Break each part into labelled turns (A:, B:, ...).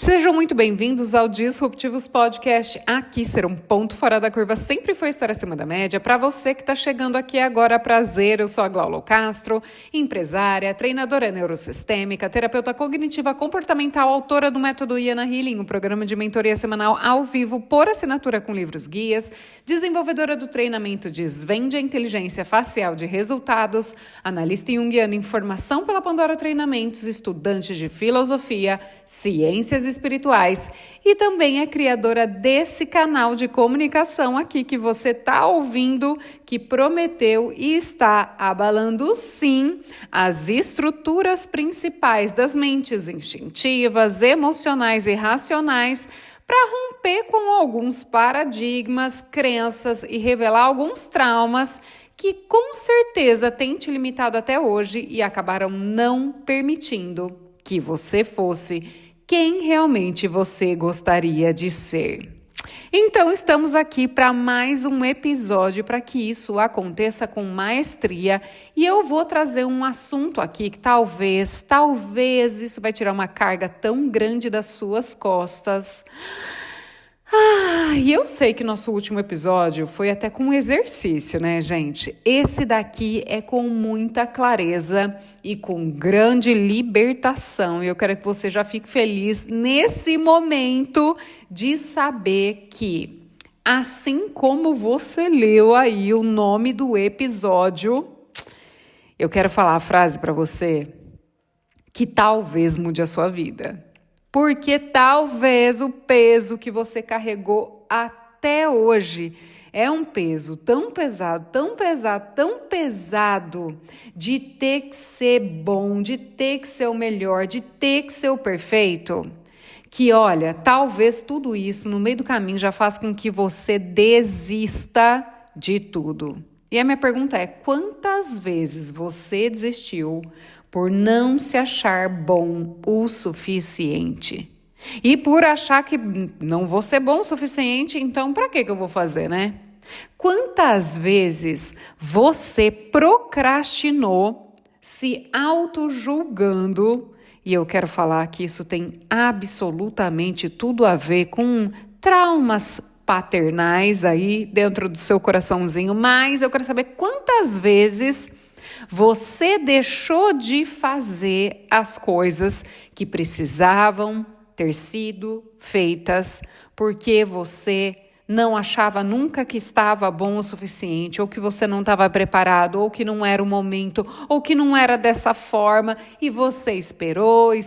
A: Sejam muito bem-vindos ao Disruptivos Podcast. Aqui ser um ponto fora da curva sempre foi estar acima da média. Para você que está chegando aqui agora, prazer, eu sou a Glaulo Castro, empresária, treinadora neurosistêmica, terapeuta cognitiva comportamental, autora do método Iana Healing, um programa de mentoria semanal ao vivo por assinatura com livros guias, desenvolvedora do treinamento Desvende a Inteligência Facial de Resultados, analista junguiana em formação pela Pandora Treinamentos, estudante de filosofia, ciências espirituais e também é criadora desse canal de comunicação aqui que você está ouvindo, que prometeu e está abalando sim as estruturas principais das mentes instintivas, emocionais e racionais para romper com alguns paradigmas, crenças e revelar alguns traumas que com certeza têm te limitado até hoje e acabaram não permitindo que você fosse quem realmente você gostaria de ser. Então, estamos aqui para mais um episódio para que isso aconteça com maestria e eu vou trazer um assunto aqui que talvez isso vai tirar uma carga tão grande das suas costas. E eu sei que nosso último episódio foi até com um exercício, né, gente? Esse daqui é com muita clareza e com grande libertação. E eu quero que você já fique feliz nesse momento de saber que, assim como você leu aí o nome do episódio, eu quero falar a frase para você que talvez mude a sua vida. Porque talvez o peso que você carregou até hoje é um peso tão pesado, de ter que ser bom, de ter que ser o melhor, de ter que ser o perfeito, que olha, talvez tudo isso no meio do caminho já faça com que você desista de tudo. E a minha pergunta é, quantas vezes você desistiu por não se achar bom o suficiente? E por achar que não vou ser bom o suficiente, então para que eu vou fazer, né? Quantas vezes você procrastinou se auto-julgando? E eu quero falar que isso tem absolutamente tudo a ver com traumas paternais aí dentro do seu coraçãozinho, mas eu quero saber quantas vezes você deixou de fazer as coisas que precisavam ter sido feitas porque você não achava nunca que estava bom o suficiente, ou que você não estava preparado, ou que não era o momento, ou que não era dessa forma, e você esperou, e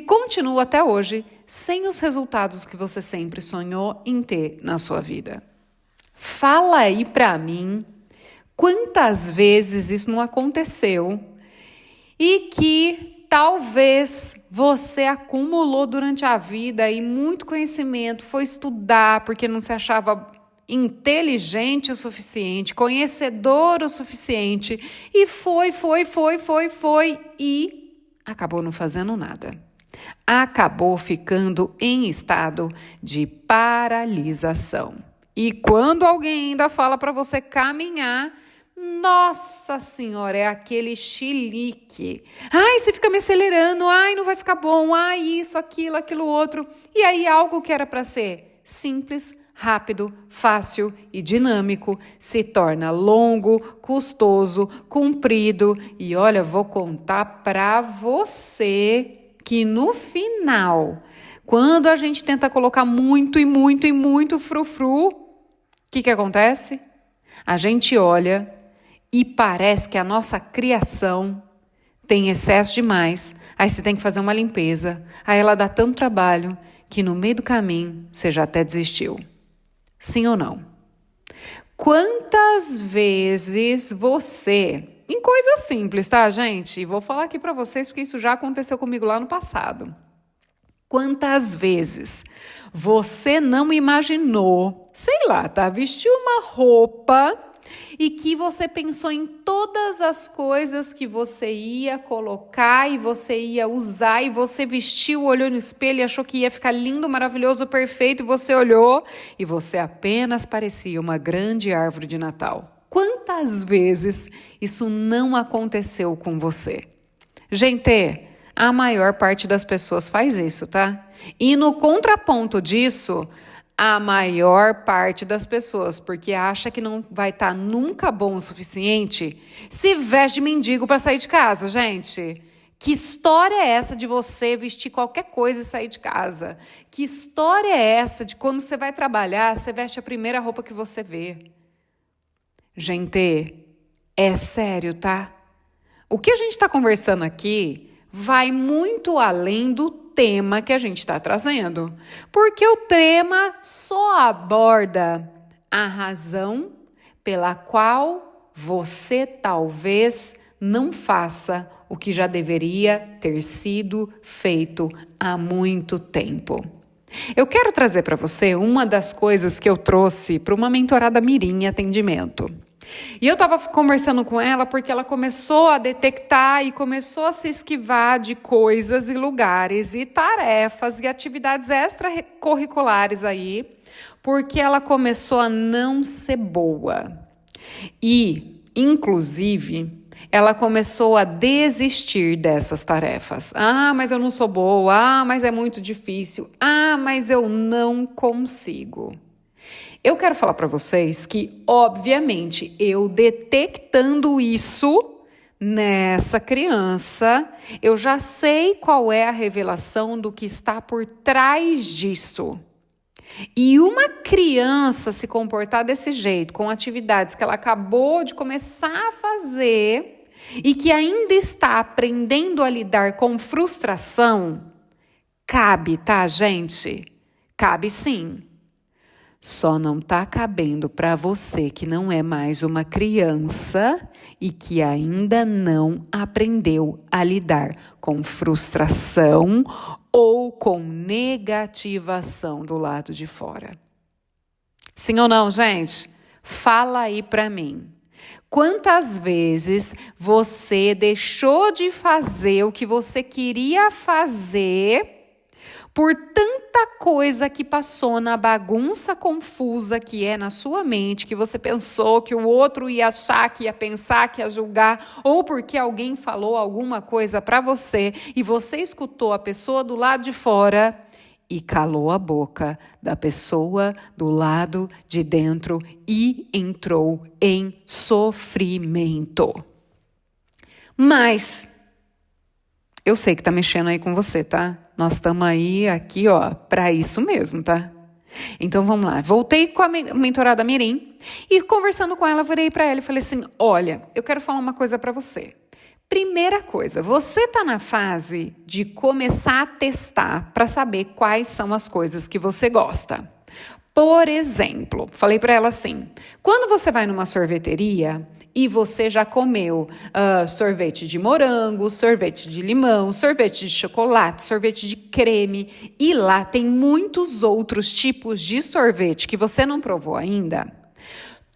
A: continua até hoje sem os resultados que você sempre sonhou em ter na sua vida. Fala aí pra mim quantas vezes isso não aconteceu e que talvez você acumulou durante a vida e muito conhecimento, foi estudar porque não se achava inteligente o suficiente, conhecedor o suficiente e foi e acabou não fazendo nada. Acabou ficando em estado de paralisação. E quando alguém ainda fala para você caminhar, nossa senhora, é aquele chilique. Ai, você fica me acelerando, ai, não vai ficar bom, ai, isso, aquilo outro. E aí algo que era para ser simples, rápido, fácil e dinâmico se torna longo, custoso, comprido. E olha, vou contar para você que no final, quando a gente tenta colocar muito frufru, o que acontece? A gente olha e parece que a nossa criação tem excesso demais. Aí você tem que fazer uma limpeza. Aí ela dá tanto trabalho que no meio do caminho você já até desistiu. Sim ou não? Quantas vezes você, em coisas simples, tá, gente? Vou falar aqui pra vocês porque isso já aconteceu comigo lá no passado. Quantas vezes você não imaginou, sei lá, tá? Vestiu uma roupa e que você pensou em todas as coisas que você ia colocar e você ia usar e você vestiu, olhou no espelho e achou que ia ficar lindo, maravilhoso, perfeito e você olhou e você apenas parecia uma grande árvore de Natal. Quantas vezes isso não aconteceu com você? Gente, A maior parte das pessoas faz isso, tá? E no contraponto disso, a maior parte das pessoas, porque acha que não vai estar nunca bom o suficiente, se veste de mendigo para sair de casa, gente. Que história é essa de você vestir qualquer coisa e sair de casa? Que história é essa de quando você vai trabalhar, você veste a primeira roupa que você vê? Gente, é sério, tá? O que a gente está conversando aqui vai muito além do tema que a gente está trazendo. Porque o tema só aborda a razão pela qual você talvez não faça o que já deveria ter sido feito há muito tempo. Eu quero trazer para você uma das coisas que eu trouxe para uma mentorada mirim em atendimento. E eu estava conversando com ela porque ela começou a detectar e começou a se esquivar de coisas e lugares e tarefas e atividades extracurriculares aí, porque ela começou a não ser boa. E, inclusive, ela começou a desistir dessas tarefas. Ah, mas eu não sou boa. Ah, mas é muito difícil. Ah, mas eu não consigo. Eu quero falar para vocês que, obviamente, eu detectando isso nessa criança, eu já sei qual é a revelação do que está por trás disso. E uma criança se comportar desse jeito, com atividades que ela acabou de começar a fazer e que ainda está aprendendo a lidar com frustração, cabe, tá, gente? Cabe sim. Só não está cabendo para você que não é mais uma criança e que ainda não aprendeu a lidar com frustração ou com negativação do lado de fora. Sim ou não, gente? Fala aí para mim. Quantas vezes você deixou de fazer o que você queria fazer por tanta coisa que passou na bagunça confusa que é na sua mente, que você pensou que o outro ia achar, que ia pensar, que ia julgar, ou porque alguém falou alguma coisa para você e você escutou a pessoa do lado de fora e calou a boca da pessoa do lado de dentro e entrou em sofrimento. Mas eu sei que tá mexendo aí com você, tá? Nós estamos aqui, ó, para isso mesmo, tá? Então, vamos lá. Voltei com a mentorada mirim e conversando com ela, virei para ela e falei assim, olha, eu quero falar uma coisa para você. Primeira coisa, você tá na fase de começar a testar para saber quais são as coisas que você gosta. Por exemplo, falei para ela assim, quando você vai numa sorveteria e você já comeu sorvete de morango, sorvete de limão, sorvete de chocolate, sorvete de creme, e lá tem muitos outros tipos de sorvete que você não provou ainda,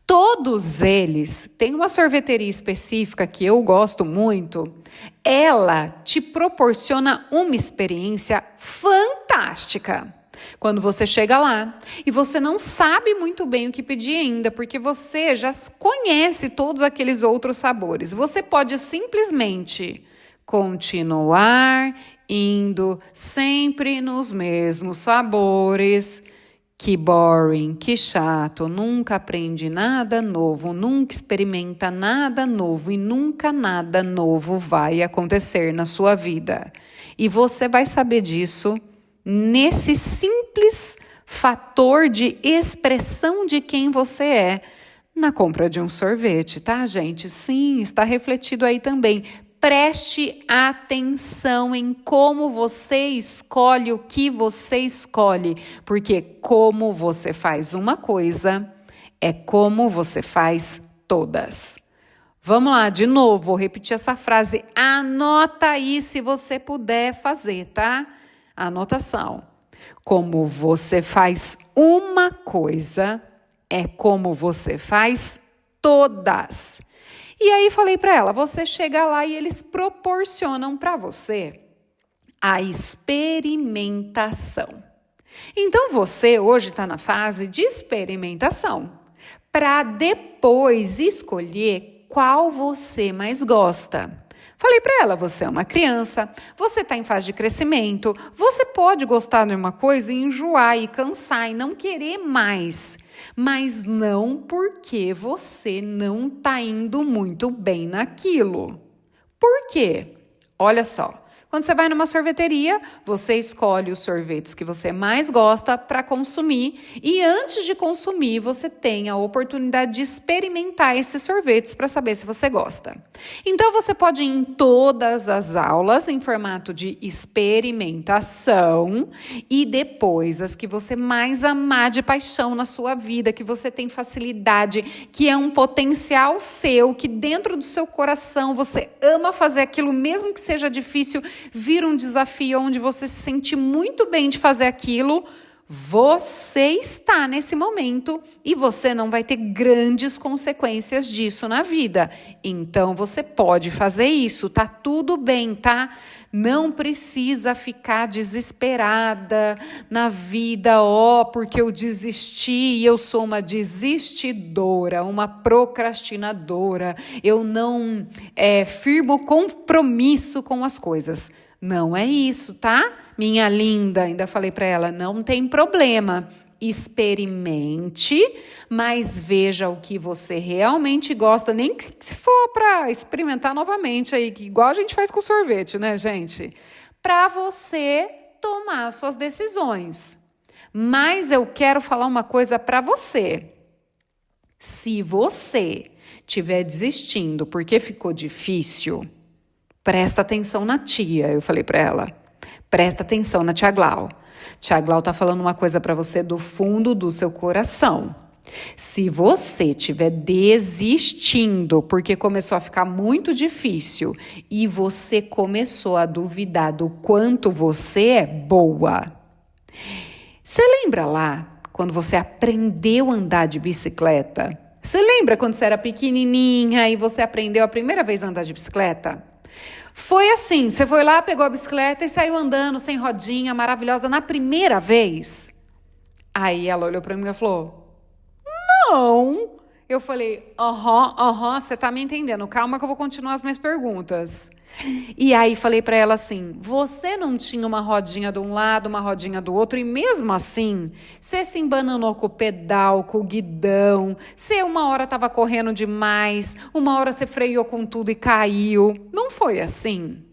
A: todos eles, tem uma sorveteria específica que eu gosto muito, ela te proporciona uma experiência fantástica. Quando você chega lá e você não sabe muito bem o que pedir ainda, porque você já conhece todos aqueles outros sabores. Você pode simplesmente continuar indo sempre nos mesmos sabores. Que boring, que chato, nunca aprende nada novo, nunca experimenta nada novo e nunca nada novo vai acontecer na sua vida. E você vai saber disso nesse simples fator de expressão de quem você é na compra de um sorvete, tá, gente? Sim, está refletido aí também. Preste atenção em como você escolhe o que você escolhe, porque como você faz uma coisa, é como você faz todas. Vamos lá, de novo, vou repetir essa frase. Anota aí se você puder fazer, tá? Anotação. Como você faz uma coisa, é como você faz todas. E aí falei para ela, você chega lá e eles proporcionam para você a experimentação. Então você hoje está na fase de experimentação, para depois escolher qual você mais gosta. Falei para ela, você é uma criança, você está em fase de crescimento, você pode gostar de uma coisa e enjoar e cansar e não querer mais, mas não porque você não está indo muito bem naquilo. Por quê? Olha só. Quando você vai numa sorveteria, você escolhe os sorvetes que você mais gosta para consumir e antes de consumir, você tem a oportunidade de experimentar esses sorvetes para saber se você gosta. Então, você pode ir em todas as aulas em formato de experimentação e depois as que você mais amar de paixão na sua vida, que você tem facilidade, que é um potencial seu, que dentro do seu coração você ama fazer aquilo, mesmo que seja difícil, vira um desafio onde você se sente muito bem de fazer aquilo, você está nesse momento e você não vai ter grandes consequências disso na vida. Então, você pode fazer isso, tá tudo bem, tá? Não precisa ficar desesperada na vida, porque eu desisti e eu sou uma desistidora, uma procrastinadora, eu não firmo compromisso com as coisas. Não é isso, tá? Minha linda, ainda falei para ela, não tem problema. Experimente, mas veja o que você realmente gosta, nem que se for para experimentar novamente aí, igual a gente faz com sorvete, né, gente? Para você tomar suas decisões. Mas eu quero falar uma coisa para você. Se você estiver desistindo porque ficou difícil, presta atenção na tia, eu falei para ela. Presta atenção na tia Glau. Tia Glau tá falando uma coisa para você do fundo do seu coração. Se você estiver desistindo porque começou a ficar muito difícil e você começou a duvidar do quanto você é boa. Você lembra lá quando você aprendeu a andar de bicicleta? Você lembra quando você era pequenininha e você aprendeu a primeira vez a andar de bicicleta? Foi assim, você foi lá, pegou a bicicleta e saiu andando sem rodinha, maravilhosa, na primeira vez? Aí ela olhou para mim e falou, não. Eu falei, você tá me entendendo, calma que eu vou continuar as minhas perguntas. E aí falei para ela assim, você não tinha uma rodinha de um lado, uma rodinha do outro, e mesmo assim, você se embananou com o pedal, com o guidão, você uma hora estava correndo demais, uma hora você freou com tudo e caiu. Não foi assim?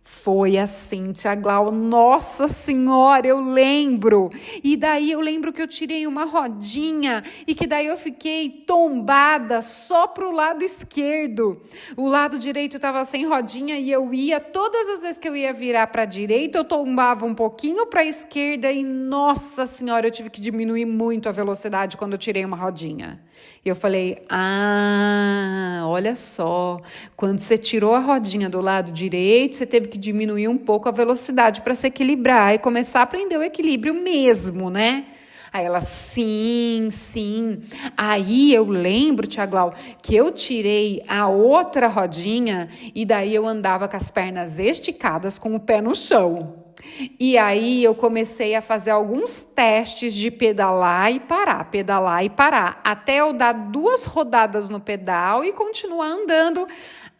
A: Foi assim, tia Glau, nossa senhora, eu lembro. E daí eu lembro que eu tirei uma rodinha e que daí eu fiquei tombada só pro lado esquerdo. O lado direito estava sem rodinha e eu ia, todas as vezes que eu ia virar para a direita, eu tombava um pouquinho para a esquerda e, nossa senhora, eu tive que diminuir muito a velocidade quando eu tirei uma rodinha. E eu falei, olha só, quando você tirou a rodinha do lado direito, você teve que diminuir um pouco a velocidade para se equilibrar e começar a aprender o equilíbrio mesmo, né? Aí ela, sim. Aí eu lembro, tia Glau, que eu tirei a outra rodinha e daí eu andava com as pernas esticadas com o pé no chão. E aí eu comecei a fazer alguns testes de pedalar e parar, até eu dar 2 rodadas no pedal e continuar andando,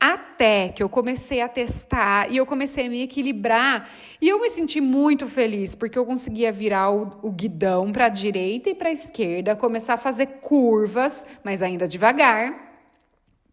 A: até que eu comecei a testar e eu comecei a me equilibrar e eu me senti muito feliz, porque eu conseguia virar o guidão para a direita e para a esquerda, começar a fazer curvas, mas ainda devagar,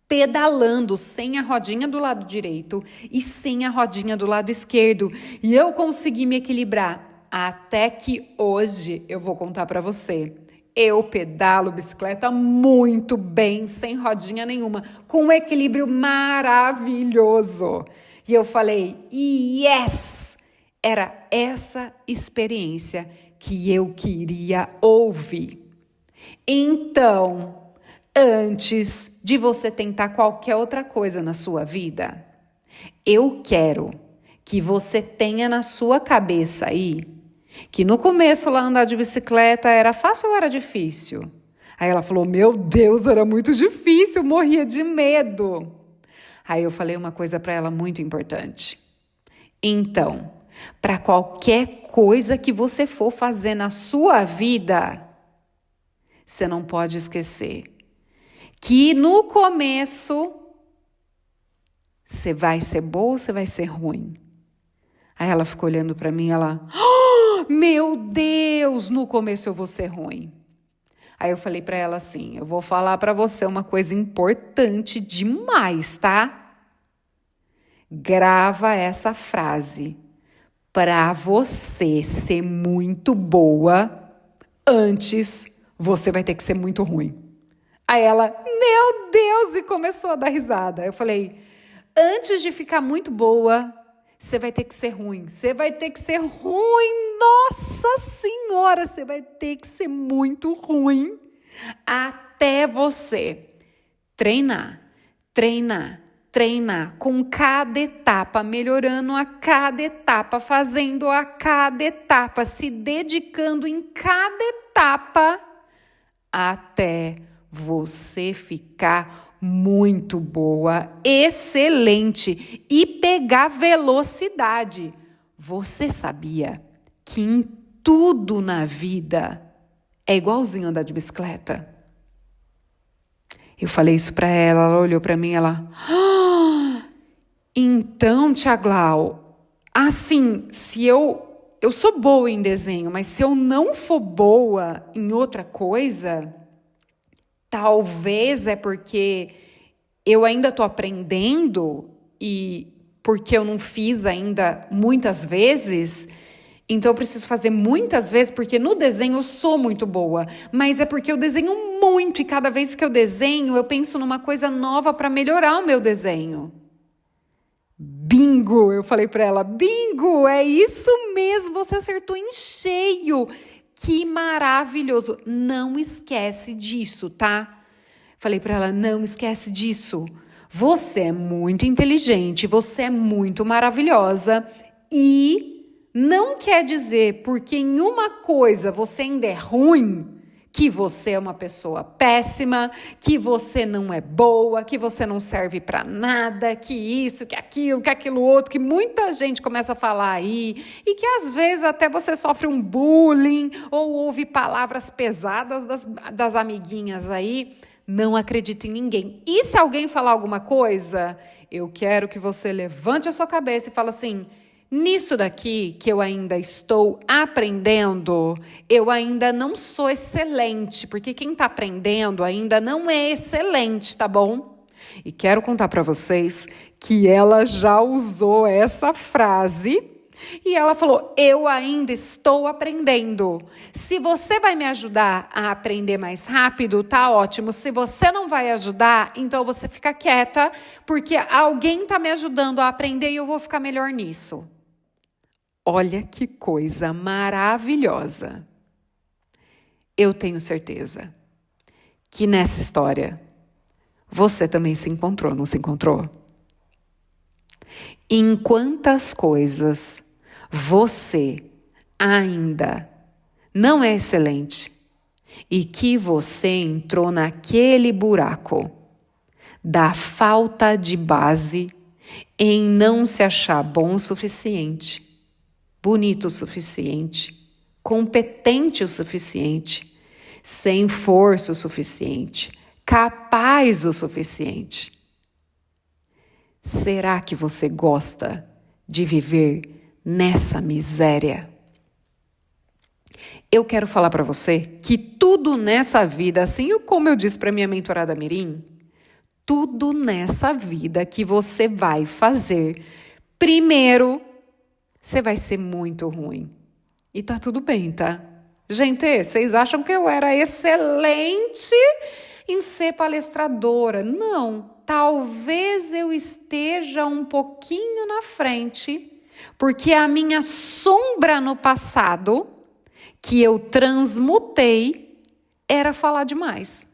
A: pedalando sem a rodinha do lado direito e sem a rodinha do lado esquerdo. E eu consegui me equilibrar. Até que hoje eu vou contar para você. Eu pedalo bicicleta muito bem, sem rodinha nenhuma, com um equilíbrio maravilhoso. E eu falei, yes! Era essa experiência que eu queria ouvir. Então, antes de você tentar qualquer outra coisa na sua vida, eu quero que você tenha na sua cabeça aí que no começo lá andar de bicicleta era fácil ou era difícil? Aí ela falou, meu Deus, era muito difícil, morria de medo. Aí eu falei uma coisa para ela muito importante. Então, para qualquer coisa que você for fazer na sua vida, você não pode esquecer que no começo Você vai ser boa ou você vai ser ruim? Aí ela ficou olhando para mim, ela, oh, meu Deus, no começo eu vou ser ruim. Aí eu falei para ela assim, eu vou falar para você uma coisa importante demais, tá? Grava essa frase. Para você ser muito boa, antes você vai ter que ser muito ruim. Aí ela, meu Deus, e começou a dar risada. Eu falei, antes de ficar muito boa, você vai ter que ser ruim. Você vai ter que ser ruim. Nossa Senhora, você vai ter que ser muito ruim. Até você treinar com cada etapa, melhorando a cada etapa, fazendo a cada etapa, se dedicando em cada etapa, até você ficar muito boa, excelente e pegar velocidade. Você sabia que em tudo na vida é igualzinho andar de bicicleta? Eu falei isso para ela, ela olhou para mim, ela... Então, Tia Glau, assim, se eu sou boa em desenho, mas se eu não for boa em outra coisa, talvez é porque eu ainda estou aprendendo e porque eu não fiz ainda muitas vezes, então eu preciso fazer muitas vezes, porque no desenho eu sou muito boa, mas é porque eu desenho muito e cada vez que eu desenho, eu penso numa coisa nova para melhorar o meu desenho. Bingo! Eu falei para ela, bingo! É isso mesmo, você acertou em cheio! Que maravilhoso! Não esquece disso, tá? Falei para ela, não esquece disso. Você é muito inteligente, você é muito maravilhosa e não quer dizer porque em uma coisa você ainda é ruim, que você é uma pessoa péssima, que você não é boa, que você não serve para nada, que isso, que aquilo outro, que muita gente começa a falar aí e que às vezes até você sofre um bullying ou ouve palavras pesadas das amiguinhas aí. Não acredita em ninguém. E se alguém falar alguma coisa, eu quero que você levante a sua cabeça e fale assim, nisso daqui que eu ainda estou aprendendo, eu ainda não sou excelente, porque quem está aprendendo ainda não é excelente, tá bom? E quero contar para vocês que ela já usou essa frase e ela falou, eu ainda estou aprendendo. Se você vai me ajudar a aprender mais rápido, tá ótimo. Se você não vai ajudar, então você fica quieta, porque alguém está me ajudando a aprender e eu vou ficar melhor nisso. Olha que coisa maravilhosa. Eu tenho certeza que nessa história você também se encontrou, não se encontrou? Em quantas coisas você ainda não é excelente e que você entrou naquele buraco da falta de base em não se achar bom o suficiente, bonito o suficiente, competente o suficiente, sem força o suficiente, capaz o suficiente. Será que você gosta de viver nessa miséria? Eu quero falar para você que tudo nessa vida, assim como eu disse para minha mentorada Mirim, tudo nessa vida que você vai fazer, primeiro, você vai ser muito ruim. E tá tudo bem, tá? Gente, vocês acham que eu era excelente em ser palestradora? Não, talvez eu esteja um pouquinho na frente, porque a minha sombra no passado, que eu transmutei, era falar demais.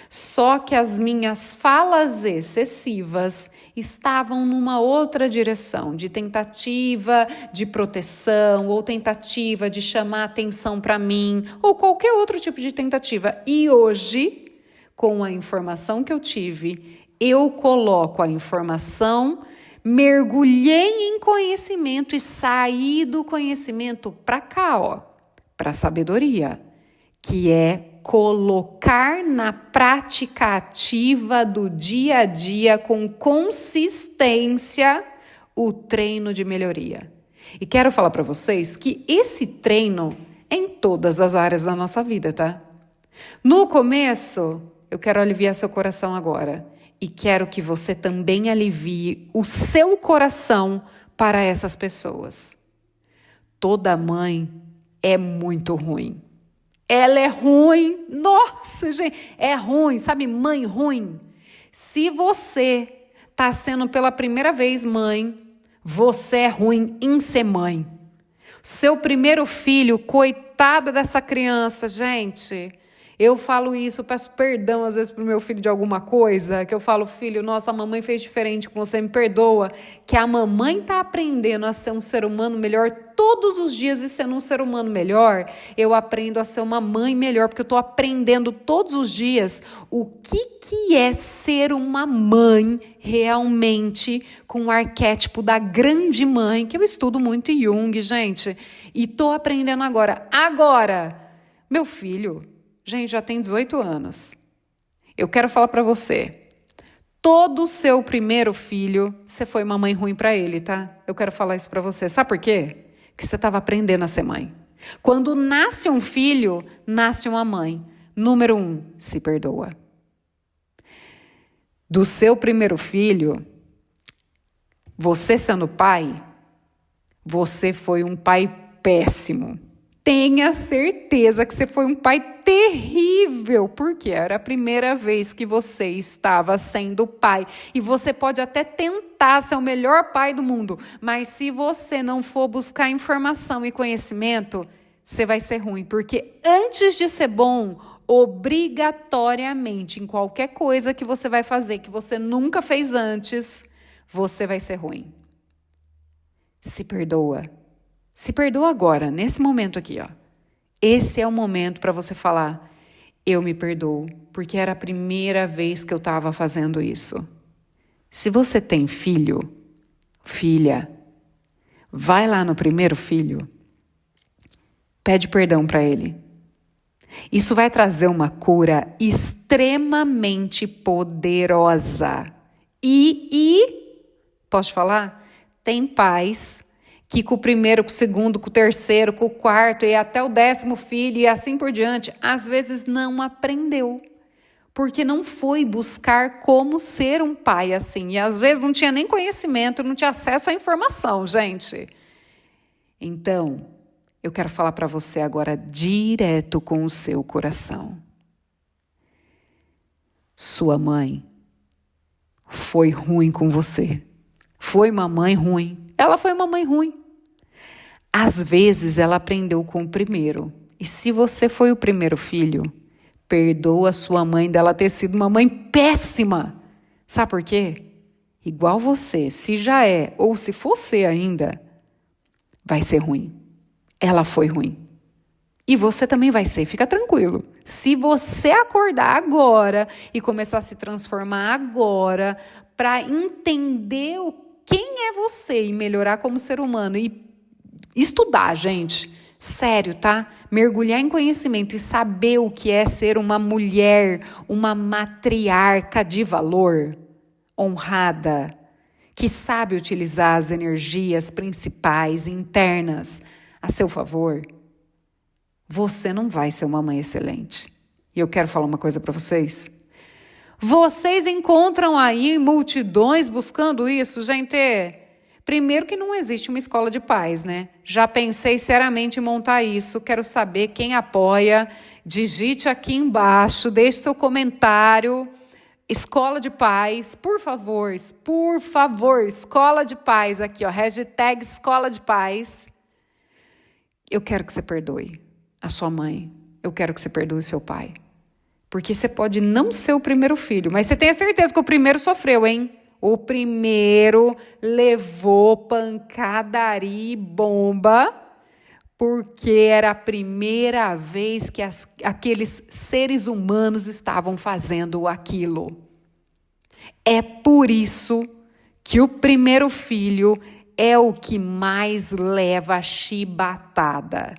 A: Só que as minhas falas excessivas estavam numa outra direção, de tentativa de proteção, ou tentativa de chamar atenção para mim, ou qualquer outro tipo de tentativa. E hoje, com a informação que eu tive, eu coloco a informação, mergulhei em conhecimento e saí do conhecimento para cá, ó, para a sabedoria. que é colocar na prática ativa do dia a dia com consistência o treino de melhoria. E quero falar para vocês que esse treino é em todas as áreas da nossa vida, tá? No começo, eu quero aliviar seu coração agora. E quero que você também alivie o seu coração para essas pessoas. Toda mãe é muito ruim. Ela é ruim. Nossa, gente, é ruim. Sabe, mãe ruim? Se você está sendo pela primeira vez mãe, você é ruim em ser mãe. Seu primeiro filho, coitada dessa criança, gente. Eu falo isso, eu peço perdão às vezes pro meu filho de alguma coisa, que eu falo, filho, nossa, a mamãe fez diferente com você, me perdoa, que a mamãe tá aprendendo a ser um ser humano melhor todos os dias e sendo um ser humano melhor, eu aprendo a ser uma mãe melhor, porque eu tô aprendendo todos os dias o que é ser uma mãe realmente com o arquétipo da grande mãe, que eu estudo muito em Jung, gente, e tô aprendendo agora. Agora, meu filho... Gente, já tem 18 anos. Eu quero falar para você. Todo o seu primeiro filho, você foi uma mãe ruim para ele, tá? Eu quero falar isso para você. Sabe por quê? Porque você estava aprendendo a ser mãe. Quando nasce um filho, nasce uma mãe. Número 1, se perdoa. Do seu primeiro filho, você sendo pai, você foi um pai péssimo. Tenha certeza que você foi um pai terrível, porque era a primeira vez que você estava sendo pai. E você pode até tentar ser o melhor pai do mundo, mas se você não for buscar informação e conhecimento, você vai ser ruim. Porque antes de ser bom, obrigatoriamente, em qualquer coisa que você vai fazer, que você nunca fez antes, você vai ser ruim. Se perdoa. Se perdoa agora, nesse momento aqui, ó. Esse é o momento para você falar, eu me perdoo, porque era a primeira vez que eu estava fazendo isso. Se você tem filho, filha, vai lá no primeiro filho, pede perdão para ele. Isso vai trazer uma cura extremamente poderosa. Posso falar? Tem pais que com o primeiro, com o segundo, com o terceiro, com o quarto e até o 10º filho e assim por diante, às vezes não aprendeu. Porque não foi buscar como ser um pai assim. E às vezes não tinha nem conhecimento, não tinha acesso à informação, gente. Então, eu quero falar para você agora direto com o seu coração. Sua mãe foi ruim com você. Foi uma mãe ruim. Ela foi uma mãe ruim. Às vezes ela aprendeu com o primeiro. E se você foi o primeiro filho, perdoa a sua mãe dela ter sido uma mãe péssima. Sabe por quê? Igual você, se já é ou se for ser ainda, vai ser ruim. Ela foi ruim. E você também vai ser, fica tranquilo. Se você acordar agora e começar a se transformar agora para entender quem é você e melhorar como ser humano e estudar, gente, sério, tá? Mergulhar em conhecimento e saber o que é ser uma mulher, uma matriarca de valor, honrada, que sabe utilizar as energias principais internas a seu favor, você não vai ser uma mãe excelente. E eu quero falar uma coisa para vocês. Vocês encontram aí multidões buscando isso, gente? Primeiro que não existe uma escola de pais, né? Já pensei seriamente em montar isso. Quero saber quem apoia. Digite aqui embaixo, deixe seu comentário. Escola de pais, por favor, escola de pais aqui, ó, hashtag escola de pais. Eu quero que você perdoe a sua mãe. Eu quero que você perdoe o seu pai. Porque você pode não ser o primeiro filho, mas você tem a certeza que o primeiro sofreu, hein? O primeiro levou pancadaria e bomba, porque era a primeira vez que aqueles seres humanos estavam fazendo aquilo. É por isso que o primeiro filho é o que mais leva chibatada.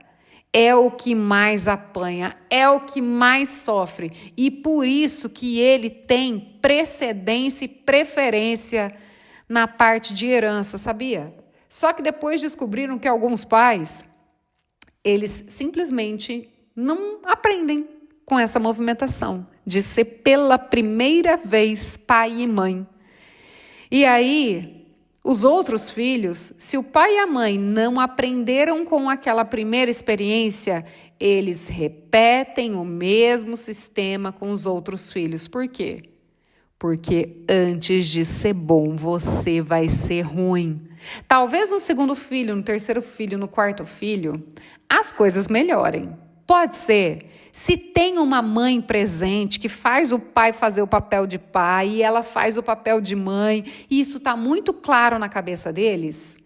A: é o que mais apanha, é o que mais sofre. E por isso que ele tem precedência e preferência na parte de herança, sabia? Só que depois descobriram que alguns pais, eles simplesmente não aprendem com essa movimentação de ser pela primeira vez pai e mãe. E aí, os outros filhos, se o pai e a mãe não aprenderam com aquela primeira experiência, eles repetem o mesmo sistema com os outros filhos. Por quê? Porque antes de ser bom, você vai ser ruim. Talvez no segundo filho, no terceiro filho, no quarto filho, as coisas melhorem. Pode ser. Se tem uma mãe presente que faz o pai fazer o papel de pai e ela faz o papel de mãe, e isso está muito claro na cabeça deles,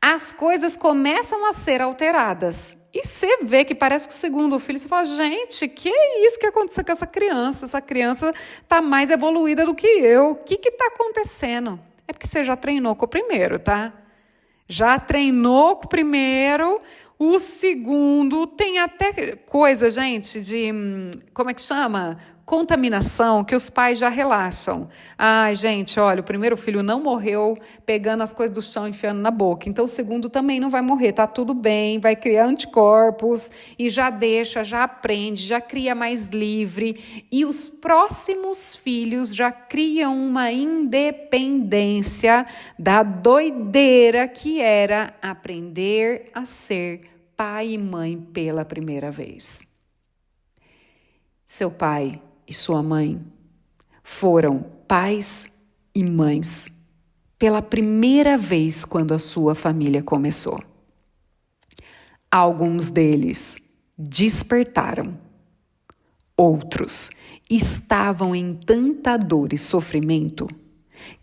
A: as coisas começam a ser alteradas. E você vê que parece que o segundo filho, você fala, gente, que é isso que aconteceu com essa criança? Essa criança está mais evoluída do que eu. O que está acontecendo? É porque você já treinou com o primeiro, tá? Já treinou com o primeiro, o segundo tem até coisa, gente, de, como é que chama? Contaminação, que os pais já relaxam. Ai, gente, olha, o primeiro filho não morreu pegando as coisas do chão e enfiando na boca. Então, o segundo também não vai morrer, tá tudo bem, vai criar anticorpos e já deixa, já aprende, já cria mais livre. E os próximos filhos já criam uma independência da doideira que era aprender a ser pai e mãe pela primeira vez. Seu pai e sua mãe foram pais e mães pela primeira vez quando a sua família começou. Alguns deles despertaram. Outros estavam em tanta dor e sofrimento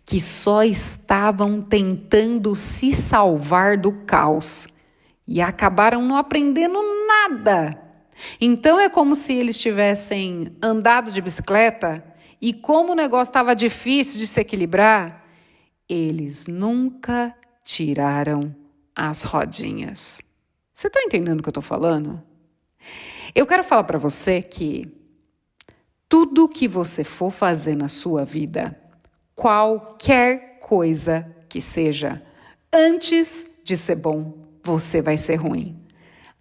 A: que só estavam tentando se salvar do caos e acabaram não aprendendo nada. Então é como se eles tivessem andado de bicicleta e como o negócio estava difícil de se equilibrar, eles nunca tiraram as rodinhas. Você está entendendo o que eu estou falando? Eu quero falar para você que tudo que você for fazer na sua vida, qualquer coisa que seja, antes de ser bom, você vai ser ruim.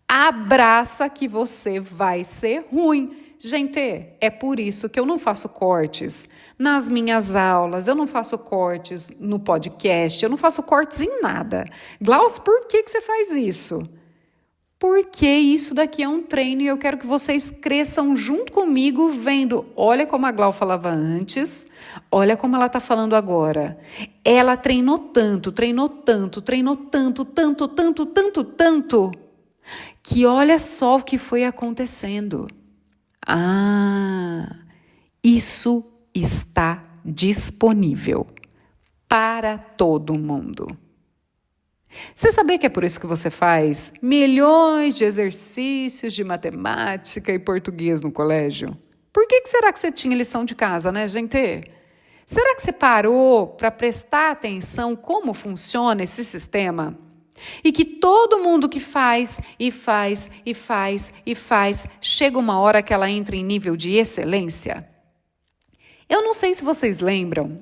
A: Abraça que você vai ser ruim. Gente, é por isso que eu não faço cortes nas minhas aulas, eu não faço cortes no podcast, eu não faço cortes em nada. Glaucio, por que você faz isso? Porque isso daqui é um treino e eu quero que vocês cresçam junto comigo vendo, olha como a Glau falava antes, olha como ela está falando agora. Ela treinou tanto, que olha só o que foi acontecendo. Isso está disponível para todo mundo. Você sabia que é por isso que você faz milhões de exercícios de matemática e português no colégio? Por que será que você tinha lição de casa, né, gente? Será que você parou para prestar atenção como funciona esse sistema? E que todo mundo que faz, chega uma hora que ela entra em nível de excelência? Eu não sei se vocês lembram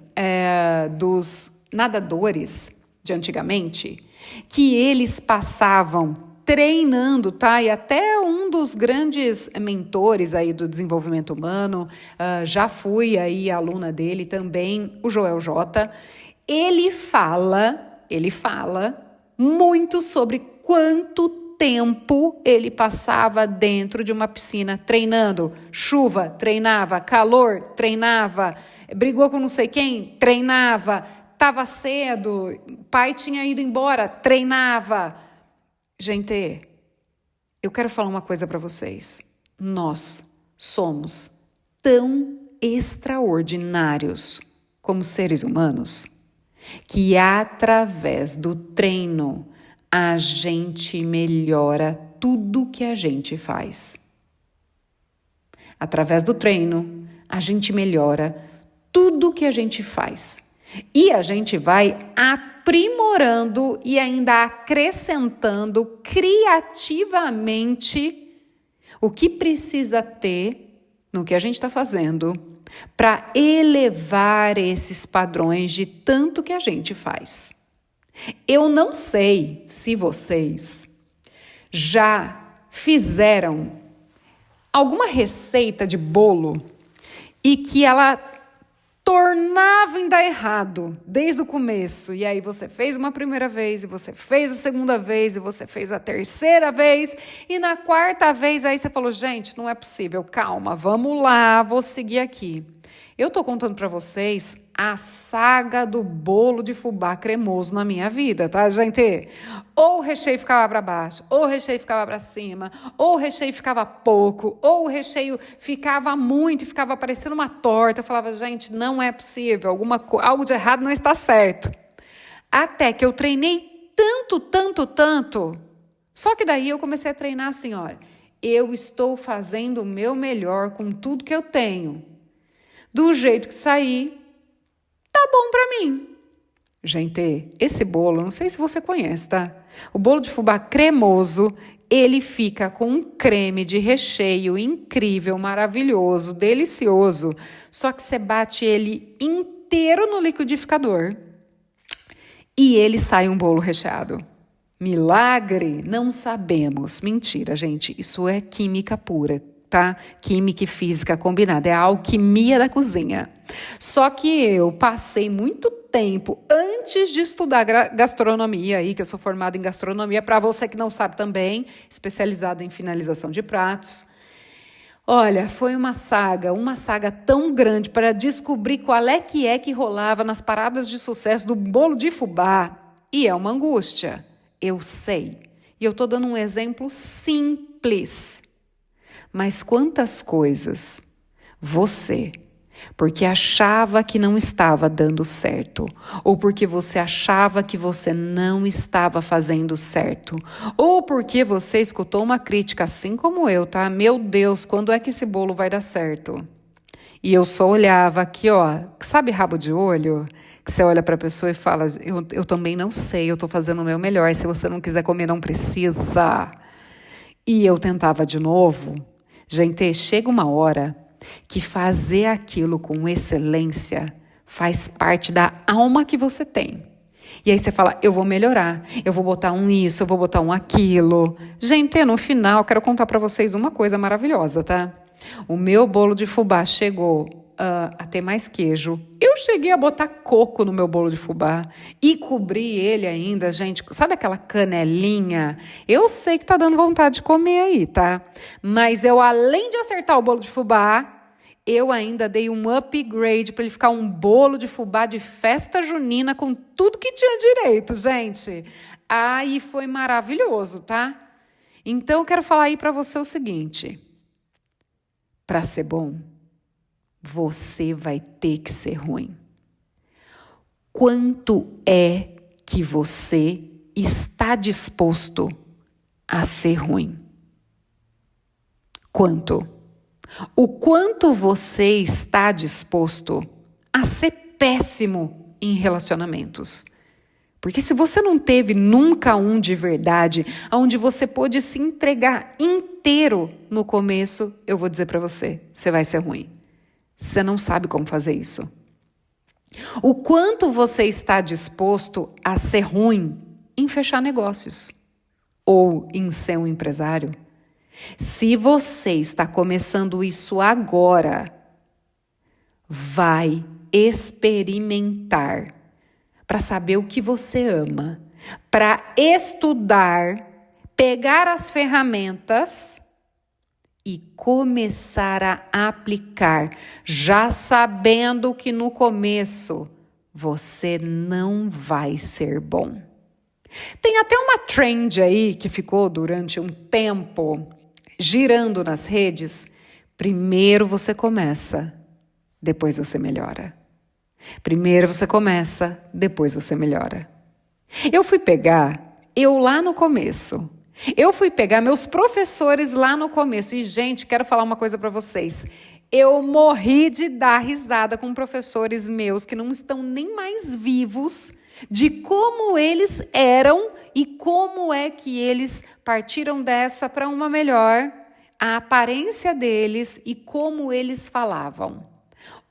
A: dos nadadores de antigamente, que eles passavam treinando, tá? E até um dos grandes mentores aí do desenvolvimento humano, já fui aí aluna dele também, o Joel J. Ele fala muito sobre quanto tempo ele passava dentro de uma piscina treinando. Chuva, treinava. Calor, treinava. Brigou com não sei quem, treinava. Estava cedo, pai tinha ido embora, treinava. Gente, eu quero falar uma coisa para vocês. Nós somos tão extraordinários como seres humanos que através do treino a gente melhora tudo que a gente faz. Através do treino, a gente melhora tudo que a gente faz. E a gente vai aprimorando e ainda acrescentando criativamente o que precisa ter no que a gente está fazendo para elevar esses padrões de tanto que a gente faz. Eu não sei se vocês já fizeram alguma receita de bolo e que ela tornava em dar errado desde o começo. E aí você fez uma primeira vez, e você fez a segunda vez, e você fez a terceira vez, e na quarta vez aí você falou, gente, não é possível, calma, vamos lá, vou seguir aqui. Eu estou contando para vocês a saga do bolo de fubá cremoso na minha vida, tá, gente? Ou o recheio ficava para baixo, ou o recheio ficava para cima, ou o recheio ficava pouco, ou o recheio ficava muito e ficava parecendo uma torta. Eu falava, gente, não é possível, algo de errado não está certo. Até que eu treinei tanto, só que daí eu comecei a treinar assim, olha, eu estou fazendo o meu melhor com tudo que eu tenho. Do jeito que sair, tá bom para mim. Gente, esse bolo, não sei se você conhece, tá? O bolo de fubá cremoso, ele fica com um creme de recheio incrível, maravilhoso, delicioso. Só que você bate ele inteiro no liquidificador e ele sai um bolo recheado. Milagre? Não sabemos. Mentira, gente. Isso é química pura. Tá? Química e física combinada, é a alquimia da cozinha. Só que eu passei muito tempo antes de estudar gastronomia, aí, que eu sou formada em gastronomia, para você que não sabe também, especializada em finalização de pratos. Olha, foi uma saga tão grande para descobrir qual é que rolava nas paradas de sucesso do bolo de fubá. E é uma angústia, eu sei. E eu estou dando um exemplo simples. Mas quantas coisas você, porque achava que não estava dando certo, ou porque você achava que você não estava fazendo certo, ou porque você escutou uma crítica assim como eu, tá? Meu Deus, quando é que esse bolo vai dar certo? E eu só olhava aqui, ó, sabe rabo de olho? Que você olha para a pessoa e fala, eu também não sei, eu estou fazendo o meu melhor, se você não quiser comer, não precisa. E eu tentava de novo. Gente, chega uma hora que fazer aquilo com excelência faz parte da alma que você tem. E aí você fala, eu vou melhorar, eu vou botar um isso, eu vou botar um aquilo. Gente, no final, eu quero contar para vocês uma coisa maravilhosa, tá? O meu bolo de fubá chegou a ter mais queijo. Eu cheguei a botar coco no meu bolo de fubá e cobri ele ainda, gente. Sabe aquela canelinha? Eu sei que tá dando vontade de comer aí, tá? Mas eu, além de acertar o bolo de fubá, eu ainda dei um upgrade para ele ficar um bolo de fubá de festa junina com tudo que tinha direito, gente. Aí foi maravilhoso, tá? Então eu quero falar aí para você o seguinte. Para ser bom, você vai ter que ser ruim. Quanto é que você está disposto a ser ruim? Quanto? O quanto você está disposto a ser péssimo em relacionamentos? Porque se você não teve nunca um de verdade, onde você pôde se entregar inteiro no começo, eu vou dizer para você, você vai ser ruim. Você não sabe como fazer isso. O quanto você está disposto a ser ruim em fechar negócios ou em ser um empresário? Se você está começando isso agora, vai experimentar para saber o que você ama, para estudar, pegar as ferramentas e começar a aplicar, já sabendo que no começo você não vai ser bom. Tem até uma trend aí que ficou durante um tempo girando nas redes. Primeiro você começa, depois você melhora. Primeiro você começa, depois você melhora. Eu fui pegar meus professores lá no começo. E, gente, quero falar uma coisa para vocês. Eu morri de dar risada com professores meus que não estão nem mais vivos, de como eles eram e como é que eles partiram dessa para uma melhor. a aparência deles e como eles falavam.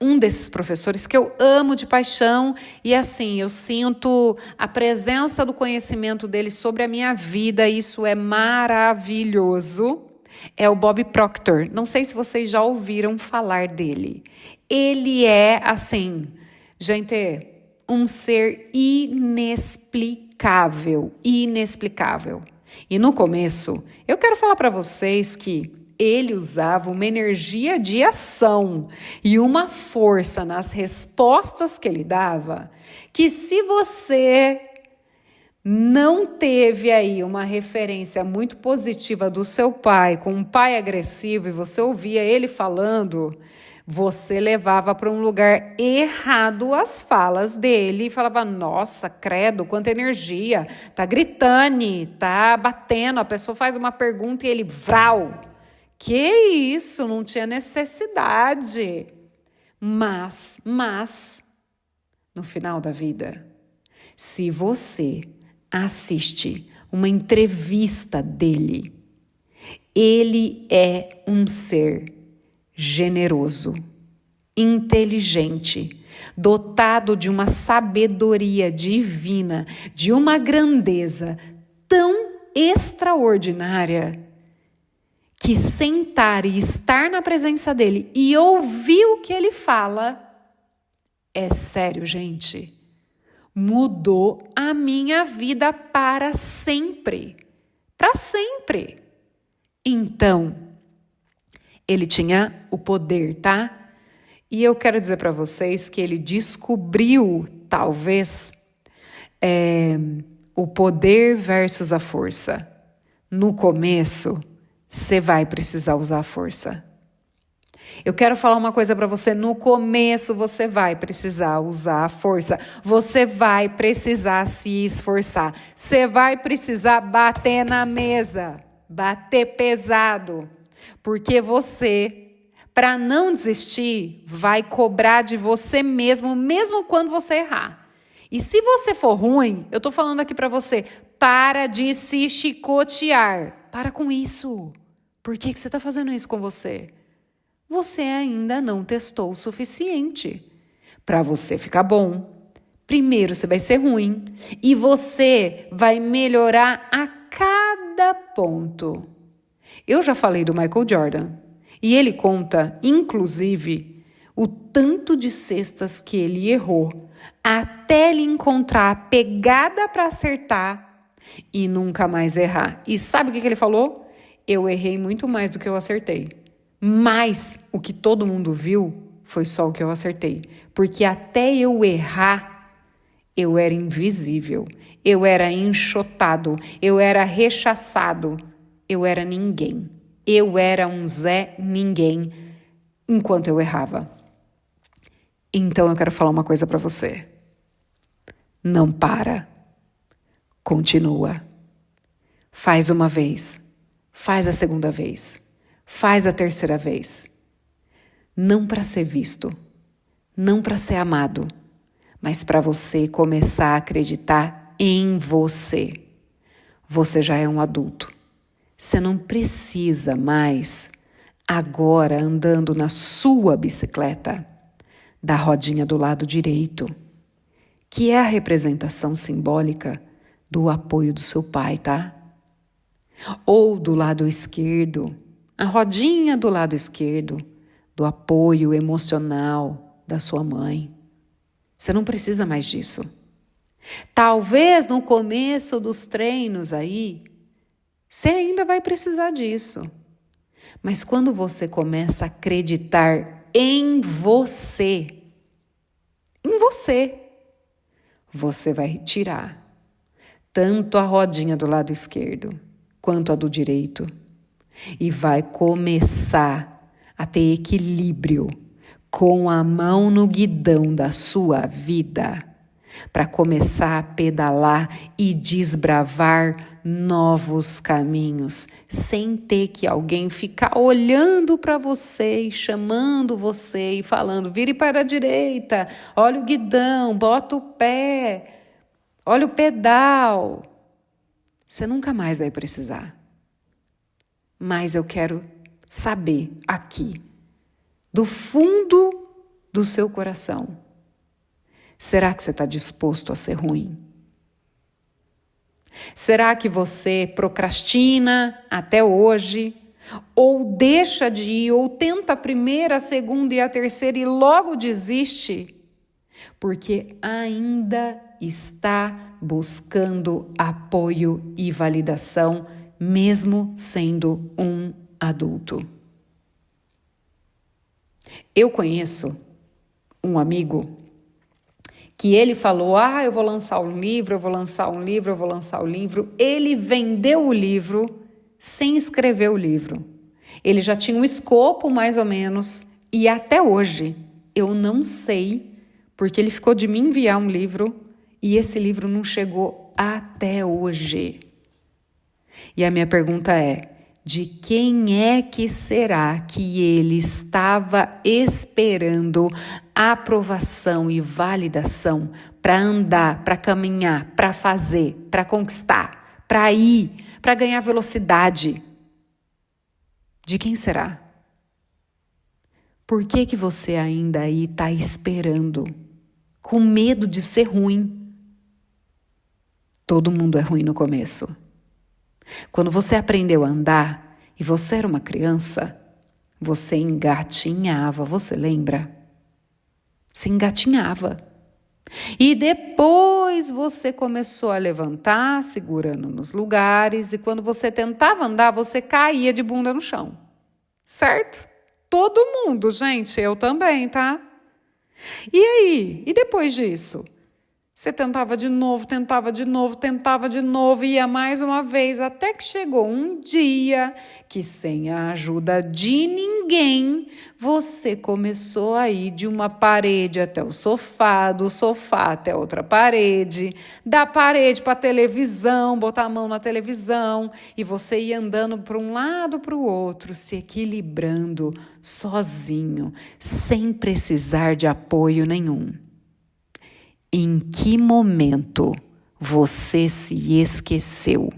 A: Um desses professores que eu amo de paixão e assim, eu sinto a presença do conhecimento dele sobre a minha vida, isso é maravilhoso, é o Bob Proctor. Não sei se vocês já ouviram falar dele. Ele é, assim, gente, um ser inexplicável, inexplicável. E no começo, eu quero falar para vocês que ele usava uma energia de ação e uma força nas respostas que ele dava, que se você não teve aí uma referência muito positiva do seu pai, com um pai agressivo, e você ouvia ele falando, você levava para um lugar errado as falas dele e falava, nossa, credo, quanta energia, tá gritando, tá batendo, a pessoa faz uma pergunta e ele vral. Que isso, não tinha necessidade. Mas, no final da vida, se você assiste uma entrevista dele, ele é um ser generoso, inteligente, dotado de uma sabedoria divina, de uma grandeza tão extraordinária, que sentar e estar na presença dele e ouvir o que ele fala, é sério, gente, mudou a minha vida para sempre. Para sempre. Então, ele tinha o poder, tá? E eu quero dizer para vocês que ele descobriu, talvez, o poder versus a força. No começo, você vai precisar usar a força. Eu quero falar uma coisa para você. No começo, você vai precisar usar a força. Você vai precisar se esforçar. Você vai precisar bater na mesa. Bater pesado. Porque você, para não desistir, vai cobrar de você mesmo quando você errar. E se você for ruim, eu estou falando aqui para você, para de se chicotear. Para com isso. Por que você está fazendo isso com você? Você ainda não testou o suficiente. Para você ficar bom, primeiro você vai ser ruim e você vai melhorar a cada ponto. Eu já falei do Michael Jordan e ele conta, inclusive, o tanto de cestas que ele errou até ele encontrar a pegada para acertar e nunca mais errar. E sabe o que ele falou? Eu errei muito mais do que eu acertei. Mas o que todo mundo viu foi só o que eu acertei. Porque até eu errar, eu era invisível. Eu era enxotado. Eu era rechaçado. Eu era ninguém. Eu era um Zé Ninguém enquanto eu errava. Então eu quero falar uma coisa para você. Não para. Continua. Faz uma vez. Faz a segunda vez. Faz a terceira vez. Não para ser visto. Não para ser amado. Mas para você começar a acreditar em você. Você já é um adulto. Você não precisa mais, agora andando na sua bicicleta, da rodinha do lado direito, que é a representação simbólica do apoio do seu pai, tá? Ou do lado esquerdo, a rodinha do lado esquerdo, do apoio emocional da sua mãe. Você não precisa mais disso. Talvez no começo dos treinos aí, você ainda vai precisar disso. Mas quando você começa a acreditar em você, você vai tirar tanto a rodinha do lado esquerdo quanto a do direito e vai começar a ter equilíbrio com a mão no guidão da sua vida para começar a pedalar e desbravar novos caminhos, sem ter que alguém ficar olhando para você e chamando você e falando, vire para a direita, olha o guidão, bota o pé, olha o pedal. Você nunca mais vai precisar. Mas eu quero saber aqui, do fundo do seu coração, será que você está disposto a ser ruim? Será que você procrastina até hoje? Ou deixa de ir, ou tenta a primeira, a segunda e a terceira e logo desiste? Porque ainda está buscando apoio e validação, mesmo sendo um adulto. Eu conheço um amigo que ele falou, eu vou lançar um livro, eu vou lançar um livro, eu vou lançar um livro. Ele vendeu o livro sem escrever o livro. Ele já tinha um escopo mais ou menos e até hoje eu não sei porque ele ficou de me enviar um livro e esse livro não chegou até hoje. E a minha pergunta é, de quem é que será que ele estava esperando aprovação e validação para andar, para caminhar, para fazer, para conquistar, para ir, para ganhar velocidade? De quem será? Por que você ainda aí está esperando, com medo de ser ruim? Todo mundo é ruim no começo. Quando você aprendeu a andar e você era uma criança, você engatinhava, você lembra? Você engatinhava. E depois você começou a levantar, segurando nos lugares, e quando você tentava andar, você caía de bunda no chão. Certo? Todo mundo, gente, eu também, tá? E aí? E depois disso? Você tentava de novo, ia mais uma vez, até que chegou um dia que, sem a ajuda de ninguém, você começou a ir de uma parede até o sofá, do sofá até outra parede, da parede para a televisão, botar a mão na televisão, e você ia andando para um lado para o outro, se equilibrando sozinho, sem precisar de apoio nenhum. Em que momento você se esqueceu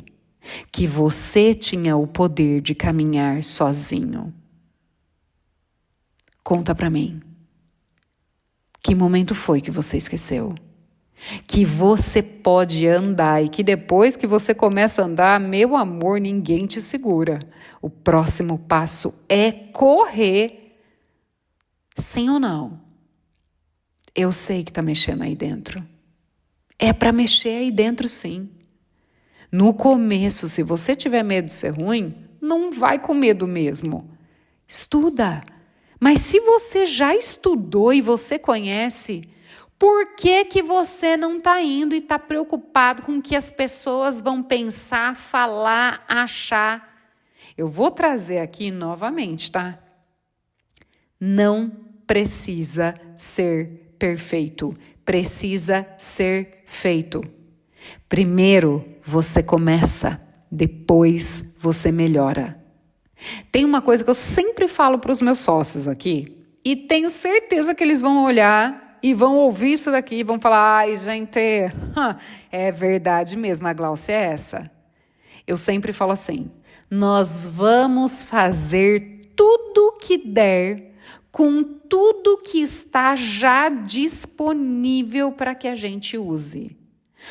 A: que você tinha o poder de caminhar sozinho? Conta pra mim. Que momento foi que você esqueceu? Que você pode andar e que depois que você começa a andar, meu amor, ninguém te segura. O próximo passo é correr. Sim ou não? Eu sei que está mexendo aí dentro. É para mexer aí dentro, sim. No começo, se você tiver medo de ser ruim, não vai com medo mesmo. Estuda. Mas se você já estudou e você conhece, por que você não está indo e está preocupado com o que as pessoas vão pensar, falar, achar? Eu vou trazer aqui novamente, tá? Não precisa ser perfeito, precisa ser feito. Primeiro você começa, depois você melhora. Tem uma coisa que eu sempre falo para os meus sócios aqui, e tenho certeza que eles vão olhar e vão ouvir isso daqui e vão falar, ai gente, é verdade mesmo, a Glaucia é essa. Eu sempre falo assim, nós vamos fazer tudo que der com tudo que está já disponível para que a gente use.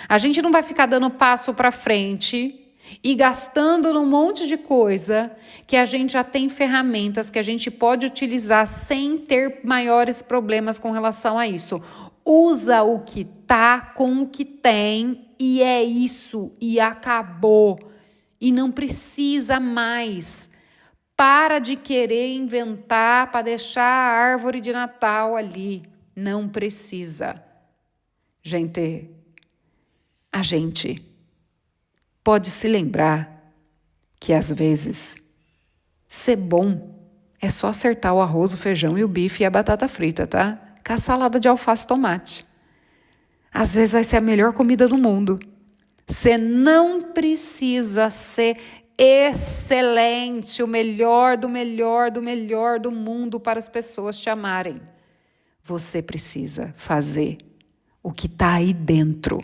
A: A gente não vai ficar dando passo para frente e gastando num monte de coisa que a gente já tem ferramentas que a gente pode utilizar sem ter maiores problemas com relação a isso. Usa o que tá com o que tem e é isso, e acabou. E não precisa mais. Para de querer inventar para deixar a árvore de Natal ali. Não precisa. Gente, a gente pode se lembrar que às vezes ser bom é só acertar o arroz, o feijão e o bife e a batata frita, tá? Com a salada de alface e tomate. Às vezes vai ser a melhor comida do mundo. Você não precisa ser excelente, o melhor do melhor do melhor do mundo para as pessoas te amarem. Você precisa fazer o que está aí dentro.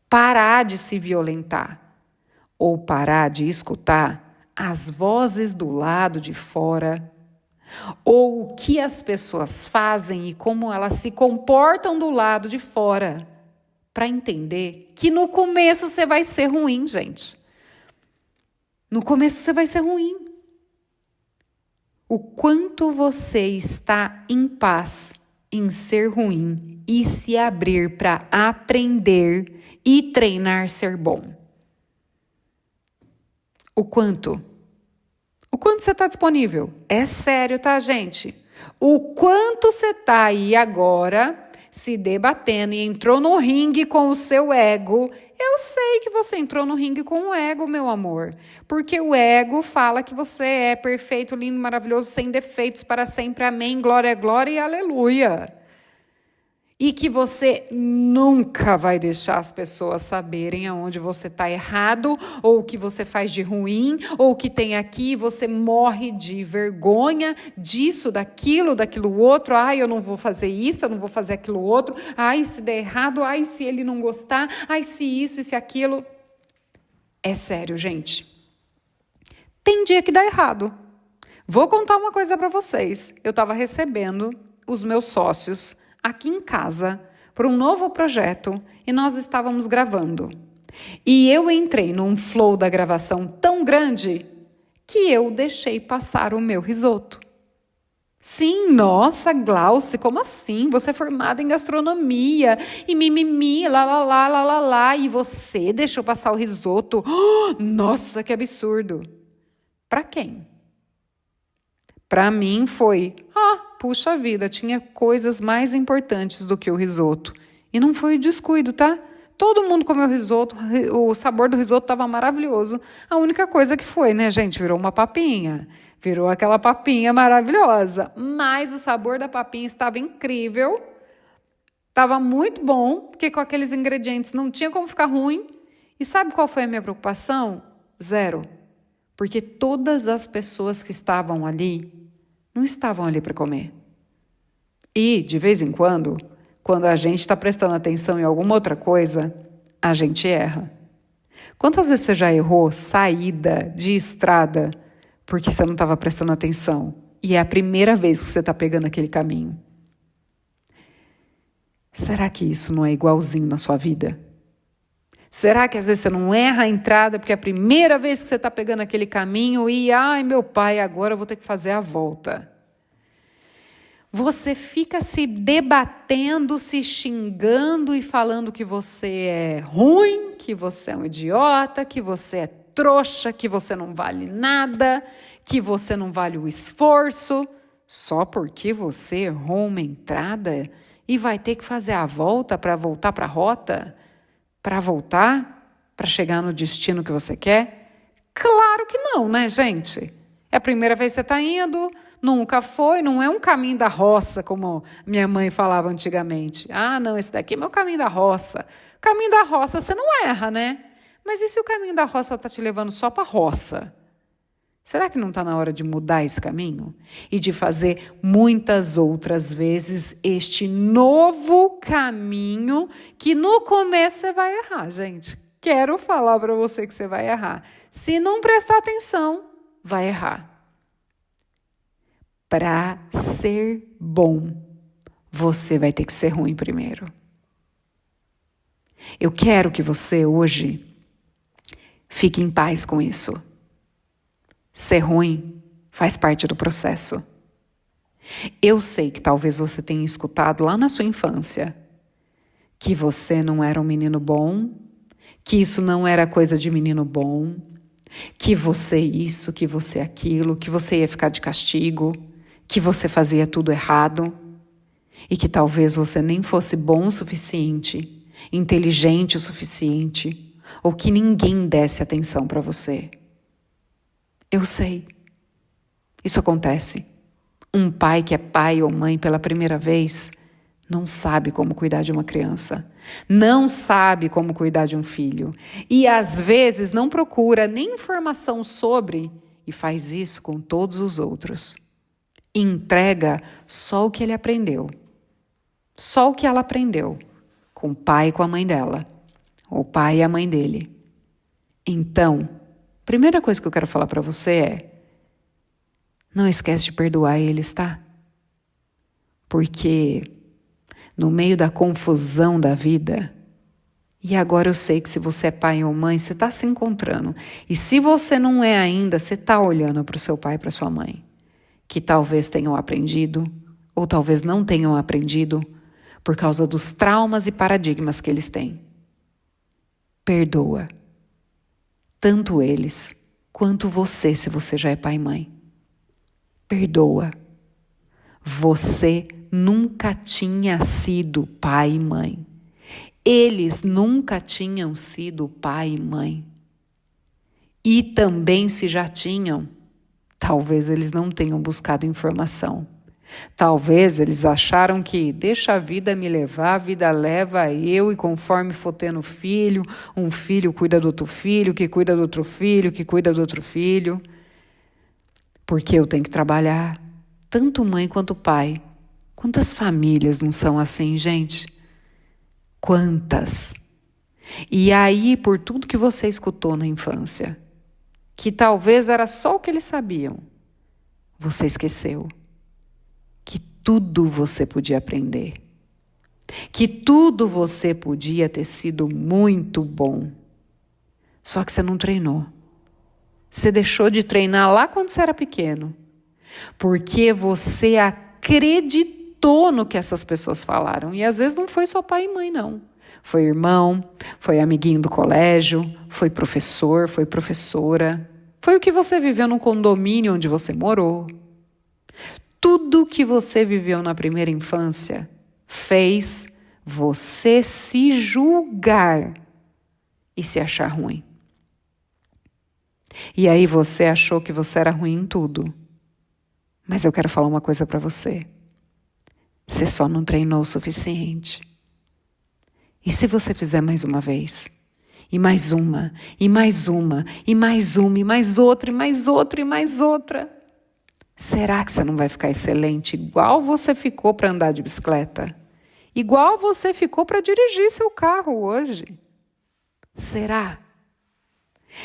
A: Parar de se violentar ou parar de escutar as vozes do lado de fora, ou o que as pessoas fazem e como elas se comportam do lado de fora, para entender que no começo você vai ser ruim, gente. No começo você vai ser ruim. O quanto você está em paz em ser ruim e se abrir para aprender e treinar ser bom. O quanto? O quanto você está disponível? É sério, tá, gente? O quanto você está aí agora se debatendo e entrou no ringue com o seu ego. Eu sei que você entrou no ringue com o ego, meu amor. Porque o ego fala que você é perfeito, lindo, maravilhoso, sem defeitos para sempre. Amém, glória, glória e aleluia. E que você nunca vai deixar as pessoas saberem aonde você está errado, ou o que você faz de ruim, ou o que tem aqui, você morre de vergonha disso, daquilo outro. Ai, eu não vou fazer isso, eu não vou fazer aquilo outro. Ai, se der errado, ai, se ele não gostar, ai, se isso e se aquilo. É sério, gente. Tem dia que dá errado. Vou contar uma coisa para vocês. Eu estava recebendo os meus sócios aqui em casa por um novo projeto e nós estávamos gravando. E eu entrei num flow da gravação tão grande que eu deixei passar o meu risoto. Sim, nossa, Glauce, como assim? Você é formada em gastronomia e mimimi, lá, e você deixou passar o risoto? Oh, nossa, que absurdo! Para quem? Para mim foi, puxa vida, tinha coisas mais importantes do que o risoto. E não foi o descuido, tá? Todo mundo comeu risoto, o sabor do risoto estava maravilhoso. A única coisa que foi, né, gente, virou uma papinha. Virou aquela papinha maravilhosa. Mas o sabor da papinha estava incrível. Estava muito bom, porque com aqueles ingredientes não tinha como ficar ruim. E sabe qual foi a minha preocupação? Zero. Porque todas as pessoas que estavam ali não estavam ali para comer. E, de vez em quando a gente está prestando atenção em alguma outra coisa, a gente erra. Quantas vezes você já errou saída de estrada porque você não estava prestando atenção? E é a primeira vez que você está pegando aquele caminho. Será que isso não é igualzinho na sua vida? Será que às vezes você não erra a entrada porque é a primeira vez que você está pegando aquele caminho e, ai meu pai, agora eu vou ter que fazer a volta? Você fica se debatendo, se xingando e falando que você é ruim, que você é um idiota, que você é trouxa, que você não vale nada, que você não vale o esforço, só porque você errou uma entrada e vai ter que fazer a volta para voltar para a rota? Para voltar? Para chegar no destino que você quer? Claro que não, né, gente? É a primeira vez que você está indo, nunca foi, não é um caminho da roça, como minha mãe falava antigamente. Ah, não, esse daqui é meu caminho da roça. Caminho da roça você não erra, né? Mas e se o caminho da roça está te levando só para a roça? Será que não está na hora de mudar esse caminho? E de fazer muitas outras vezes este novo caminho que no começo você vai errar, gente. Quero falar para você que você vai errar. Se não prestar atenção, vai errar. Para ser bom, você vai ter que ser ruim primeiro. Eu quero que você hoje fique em paz com isso. Ser ruim faz parte do processo. Eu sei que talvez você tenha escutado lá na sua infância que você não era um menino bom, que isso não era coisa de menino bom, que você isso, que você aquilo, que você ia ficar de castigo, que você fazia tudo errado e que talvez você nem fosse bom o suficiente, inteligente o suficiente, ou que ninguém desse atenção para você. Eu sei. Isso acontece. Um pai que é pai ou mãe pela primeira vez não sabe como cuidar de uma criança. Não sabe como cuidar de um filho. E às vezes não procura nem informação sobre e faz isso com todos os outros. Entrega só o que ele aprendeu. Só o que ela aprendeu. Com o pai e com a mãe dela. O pai e a mãe dele. Então, Primeira coisa que eu quero falar para você é: não esquece de perdoar eles, tá? Porque no meio da confusão da vida, e agora eu sei que se você é pai ou mãe, você está se encontrando. E se você não é ainda, você está olhando para o seu pai e para sua mãe, que talvez tenham aprendido, ou talvez não tenham aprendido, por causa dos traumas e paradigmas que eles têm. Perdoa. Tanto eles, quanto você, se você já é pai e mãe. Perdoa. Você nunca tinha sido pai e mãe. Eles nunca tinham sido pai e mãe. E também, se já tinham, talvez eles não tenham buscado informação. Talvez eles acharam que deixa a vida me levar, a vida leva eu, e conforme for tendo filho, um filho cuida do outro filho, que cuida do outro filho, que cuida do outro filho. Porque eu tenho que trabalhar, tanto mãe quanto pai. Quantas famílias não são assim, gente? Quantas? E aí, por tudo que você escutou na infância, que talvez era só o que eles sabiam, você esqueceu que tudo você podia aprender, que tudo você podia ter sido muito bom, só que você não treinou. Você deixou de treinar lá quando você era pequeno, porque você acreditou no que essas pessoas falaram. E às vezes não foi só pai e mãe, não. Foi irmão, foi amiguinho do colégio, foi professor, foi professora, foi o que você viveu no condomínio onde você morou. Tudo que você viveu na primeira infância fez você se julgar e se achar ruim. E aí você achou que você era ruim em tudo. Mas eu quero falar uma coisa para você. Você só não treinou o suficiente. E se você fizer mais uma vez? E mais uma, e mais uma, e mais uma, e mais outra, e mais outra, e mais outra. Será que você não vai ficar excelente igual você ficou para andar de bicicleta? Igual você ficou para dirigir seu carro hoje? Será?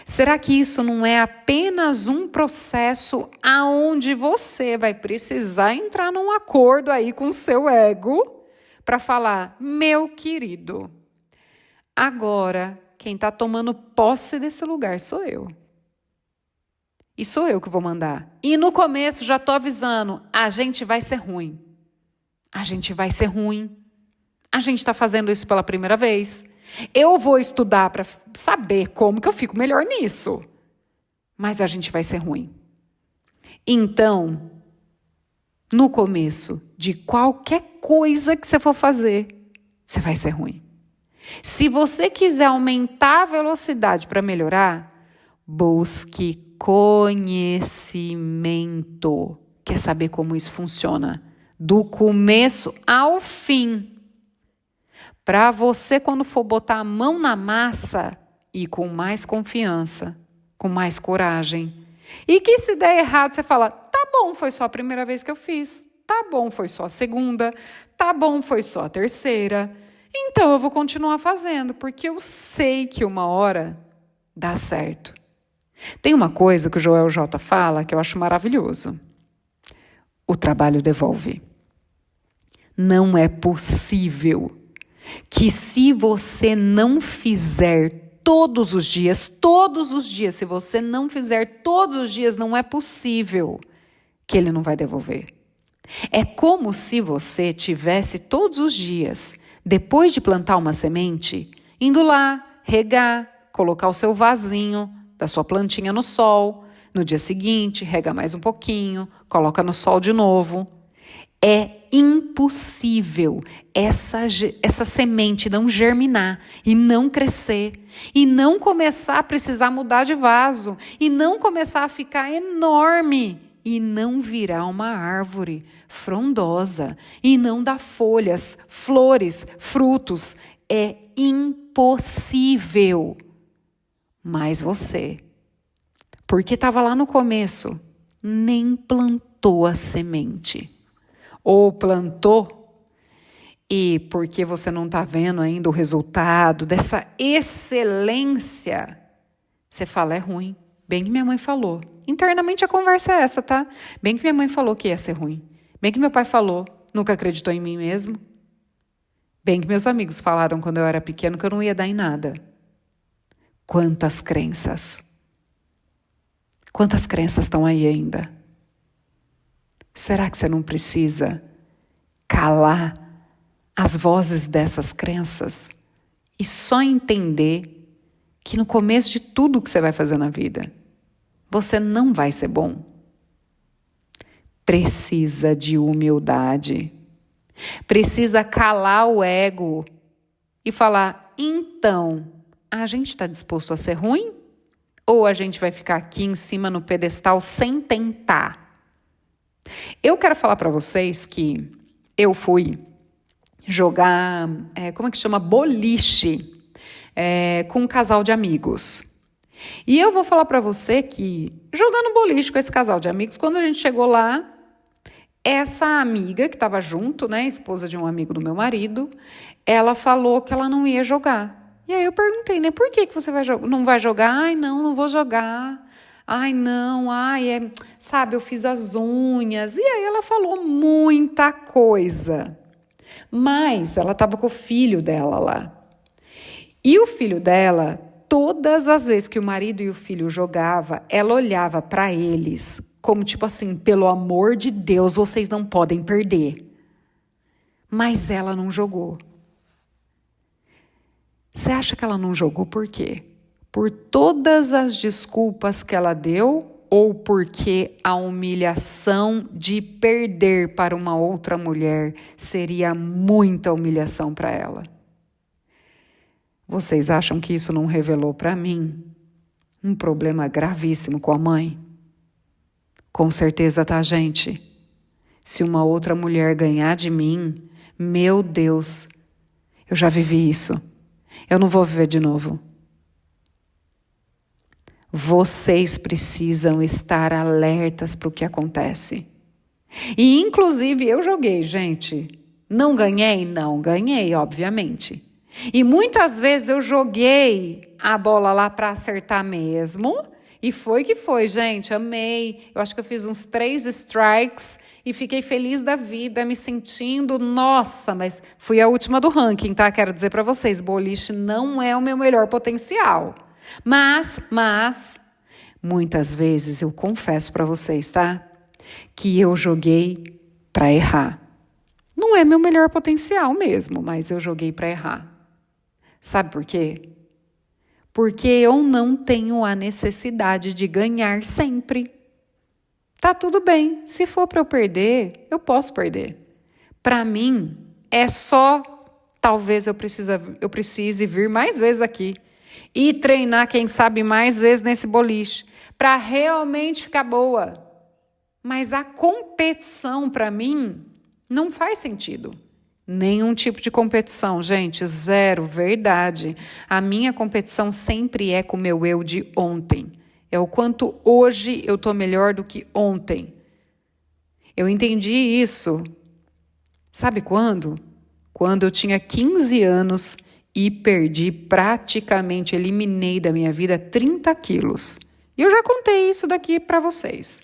A: Será que isso não é apenas um processo aonde você vai precisar entrar num acordo aí com o seu ego para falar: meu querido, agora quem está tomando posse desse lugar sou eu. E sou eu que vou mandar. E no começo já estou avisando, a gente vai ser ruim. A gente vai ser ruim. A gente está fazendo isso pela primeira vez. Eu vou estudar para saber como que eu fico melhor nisso. Mas a gente vai ser ruim. Então, no começo de qualquer coisa que você for fazer, você vai ser ruim. Se você quiser aumentar a velocidade para melhorar, busque conhecimento. Quer saber como isso funciona? Do começo ao fim. Para você, quando for botar a mão na massa, ir com mais confiança, com mais coragem. E que se der errado, você fala: tá bom, foi só a primeira vez que eu fiz. Tá bom, foi só a segunda. Tá bom, foi só a terceira. Então eu vou continuar fazendo, porque eu sei que uma hora dá certo. Tem uma coisa que o Joel J. fala que eu acho maravilhoso. O trabalho devolve. Não é possível que, se você não fizer todos os dias, se você não fizer todos os dias, não é possível que ele não vai devolver. É como se você tivesse todos os dias, depois de plantar uma semente, indo lá, regar, colocar o seu vasinho da sua plantinha no sol, no dia seguinte, rega mais um pouquinho, coloca no sol de novo. É impossível essa semente não germinar e não crescer, e não começar a precisar mudar de vaso, e não começar a ficar enorme, e não virar uma árvore frondosa, e não dar folhas, flores, frutos. É impossível. Mas você, porque estava lá no começo, nem plantou a semente. Ou plantou, e porque você não está vendo ainda o resultado dessa excelência, você fala: é ruim, Bem que minha mãe falou. Internamente a conversa é essa, tá? Bem que minha mãe falou que ia ser ruim. Bem que meu pai falou, nunca acreditou em mim mesmo. Bem que meus amigos falaram quando eu era pequeno que eu não ia dar em nada. Quantas crenças. Quantas crenças estão aí ainda? Será que você não precisa calar as vozes dessas crenças e só entender que no começo de tudo que você vai fazer na vida, você não vai ser bom? Precisa de humildade. Precisa calar o ego e falar, então, a gente está disposto a ser ruim? Ou a gente vai ficar aqui em cima no pedestal sem tentar? Eu quero falar para vocês que eu fui jogar, como é que chama? Boliche, com um casal de amigos. E eu vou falar para você que, jogando boliche com esse casal de amigos, quando a gente chegou lá, essa amiga que estava junto, né, esposa de um amigo do meu marido, ela falou que ela não ia jogar. E aí eu perguntei, né, por que você não vai jogar? Ai, não vou jogar. Ai, não, sabe, eu fiz as unhas. E aí ela falou muita coisa. Mas ela estava com o filho dela lá. E o filho dela, todas as vezes que o marido e o filho jogavam, ela olhava para eles como tipo assim, pelo amor de Deus, vocês não podem perder. Mas ela não jogou. Você acha que ela não jogou por quê? Por todas as desculpas que ela deu ou porque a humilhação de perder para uma outra mulher seria muita humilhação para ela? Vocês acham que isso não revelou para mim um problema gravíssimo com a mãe? Com certeza, tá, gente? Se uma outra mulher ganhar de mim, meu Deus, eu já vivi isso. Eu não vou viver de novo. Vocês precisam estar alertas para o que acontece. E, inclusive, eu joguei, gente. Não ganhei? Não ganhei, obviamente. E muitas vezes eu joguei a bola lá para acertar mesmo. E foi que foi, gente. Amei. Eu acho que eu fiz uns 3 strikes e fiquei feliz da vida, me sentindo, nossa, mas fui a última do ranking, tá? Quero dizer para vocês, boliche não é o meu melhor potencial. Mas, muitas vezes eu confesso para vocês, tá? Que eu joguei para errar. Não é meu melhor potencial mesmo, mas eu joguei para errar. Sabe por quê? Porque eu não tenho a necessidade de ganhar sempre. Tá tudo bem, se for para eu perder, eu posso perder. Para mim, é só, talvez eu precise vir mais vezes aqui e treinar, quem sabe, mais vezes nesse boliche, para realmente ficar boa. Mas a competição, para mim, não faz sentido. Nenhum tipo de competição, gente, zero, verdade. A minha competição sempre é com o meu eu de ontem. É o quanto hoje eu estou melhor do que ontem. Eu entendi isso. Sabe quando? Quando eu tinha 15 anos e eliminei da minha vida 30 quilos. E eu já contei isso daqui para vocês.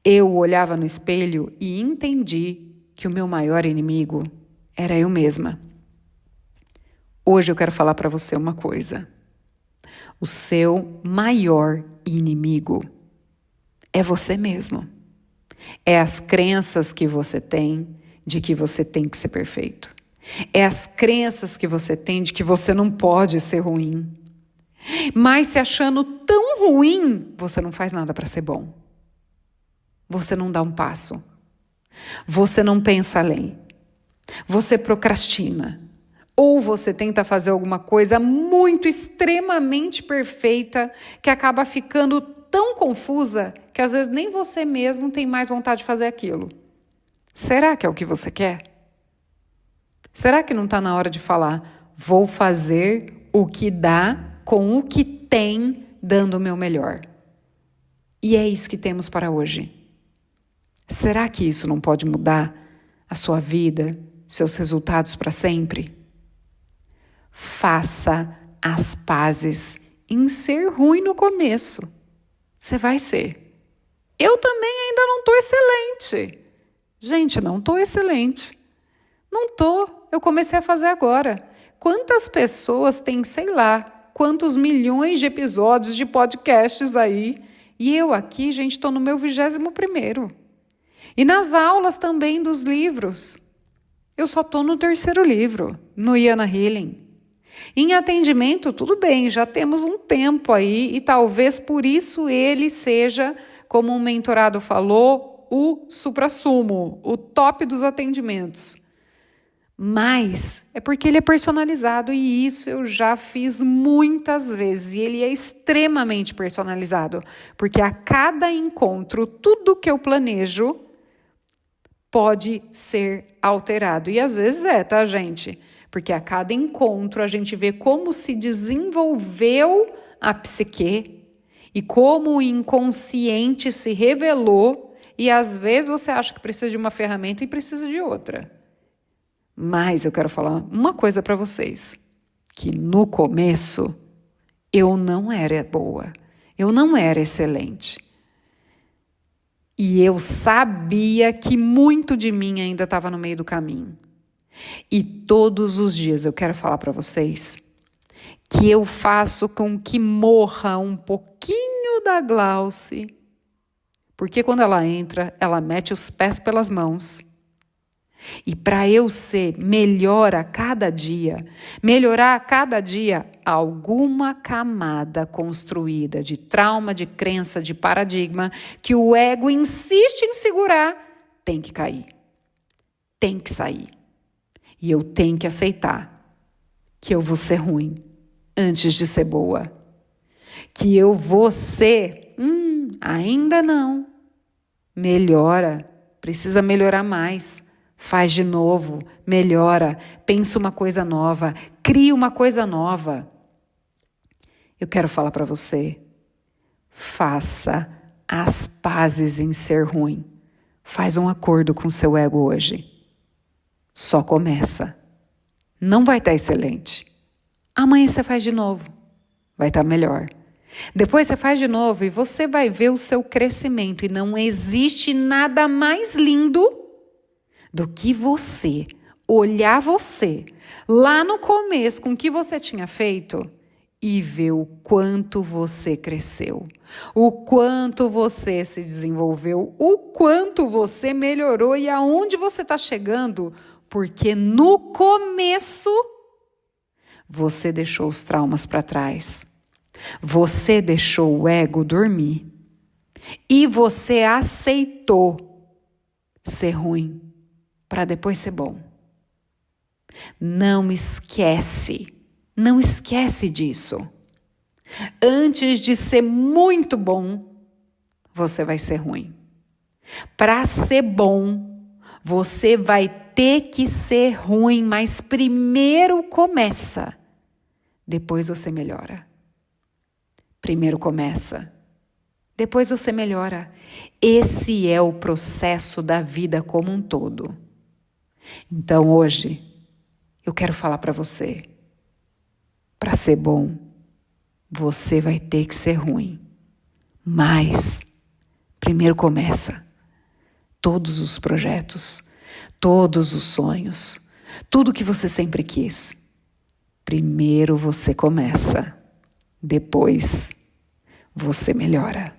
A: Eu olhava no espelho e entendi que o meu maior inimigo era eu mesma. Hoje eu quero falar para você uma coisa. O seu maior inimigo é você mesmo. É as crenças que você tem de que você tem que ser perfeito. É as crenças que você tem de que você não pode ser ruim. Mas se achando tão ruim, você não faz nada para ser bom. Você não dá um passo. Você não pensa além. Você procrastina. Ou você tenta fazer alguma coisa muito extremamente perfeita que acaba ficando tão confusa que às vezes nem você mesmo tem mais vontade de fazer aquilo. Será que é o que você quer? Será que não está na hora de falar, vou fazer o que dá com o que tem, dando o meu melhor? E é isso que temos para hoje. Será que isso não pode mudar a sua vida, seus resultados para sempre? Faça as pazes em ser ruim no começo. Você vai ser. Eu também ainda não estou excelente. Gente, não estou excelente. Não estou. Eu comecei a fazer agora. Quantas pessoas têm, sei lá, quantos milhões de episódios de podcasts aí? E eu aqui, gente, estou no meu 21º. E nas aulas também dos livros. Eu só estou no 3º livro, no Iana Healing. Em atendimento, tudo bem, já temos um tempo aí e talvez por isso ele seja, como um mentorado falou, o suprassumo, o top dos atendimentos. Mas é porque ele é personalizado e isso eu já fiz muitas vezes. E ele é extremamente personalizado, porque a cada encontro, tudo que eu planejo pode ser alterado. E às vezes tá, gente? Porque a cada encontro a gente vê como se desenvolveu a psique e como o inconsciente se revelou. E às vezes você acha que precisa de uma ferramenta e precisa de outra. Mas eu quero falar uma coisa para vocês, que no começo eu não era boa, eu não era excelente. E eu sabia que muito de mim ainda estava no meio do caminho. E todos os dias eu quero falar para vocês que eu faço com que morra um pouquinho da Glauce, porque quando ela entra, ela mete os pés pelas mãos. E para eu ser melhor a cada dia, melhorar a cada dia, alguma camada construída de trauma, de crença, de paradigma, que o ego insiste em segurar, tem que cair. Tem que sair. E eu tenho que aceitar que eu vou ser ruim antes de ser boa. Que eu vou ser, ainda não. Melhora, precisa melhorar mais. Faz de novo, melhora, pensa uma coisa nova, cria uma coisa nova. Eu quero falar para você, faça as pazes em ser ruim. Faz um acordo com seu ego hoje. Só começa. Não vai estar excelente. Amanhã você faz de novo. Vai estar melhor. Depois você faz de novo e você vai ver o seu crescimento. E não existe nada mais lindo do que você olhar você lá no começo com o que você tinha feito e ver o quanto você cresceu, o quanto você se desenvolveu, o quanto você melhorou e aonde você está chegando, porque no começo você deixou os traumas para trás, você deixou o ego dormir e você aceitou ser ruim para depois ser bom. Não esquece disso. Antes de ser muito bom, você vai ser ruim. Para ser bom, você vai ter que ser ruim, mas primeiro começa, depois você melhora. Primeiro começa, depois você melhora. Esse é o processo da vida como um todo. Então hoje, eu quero falar para você, para ser bom, você vai ter que ser ruim. Mas, primeiro começa. Todos os projetos, todos os sonhos, tudo que você sempre quis. Primeiro você começa, depois você melhora.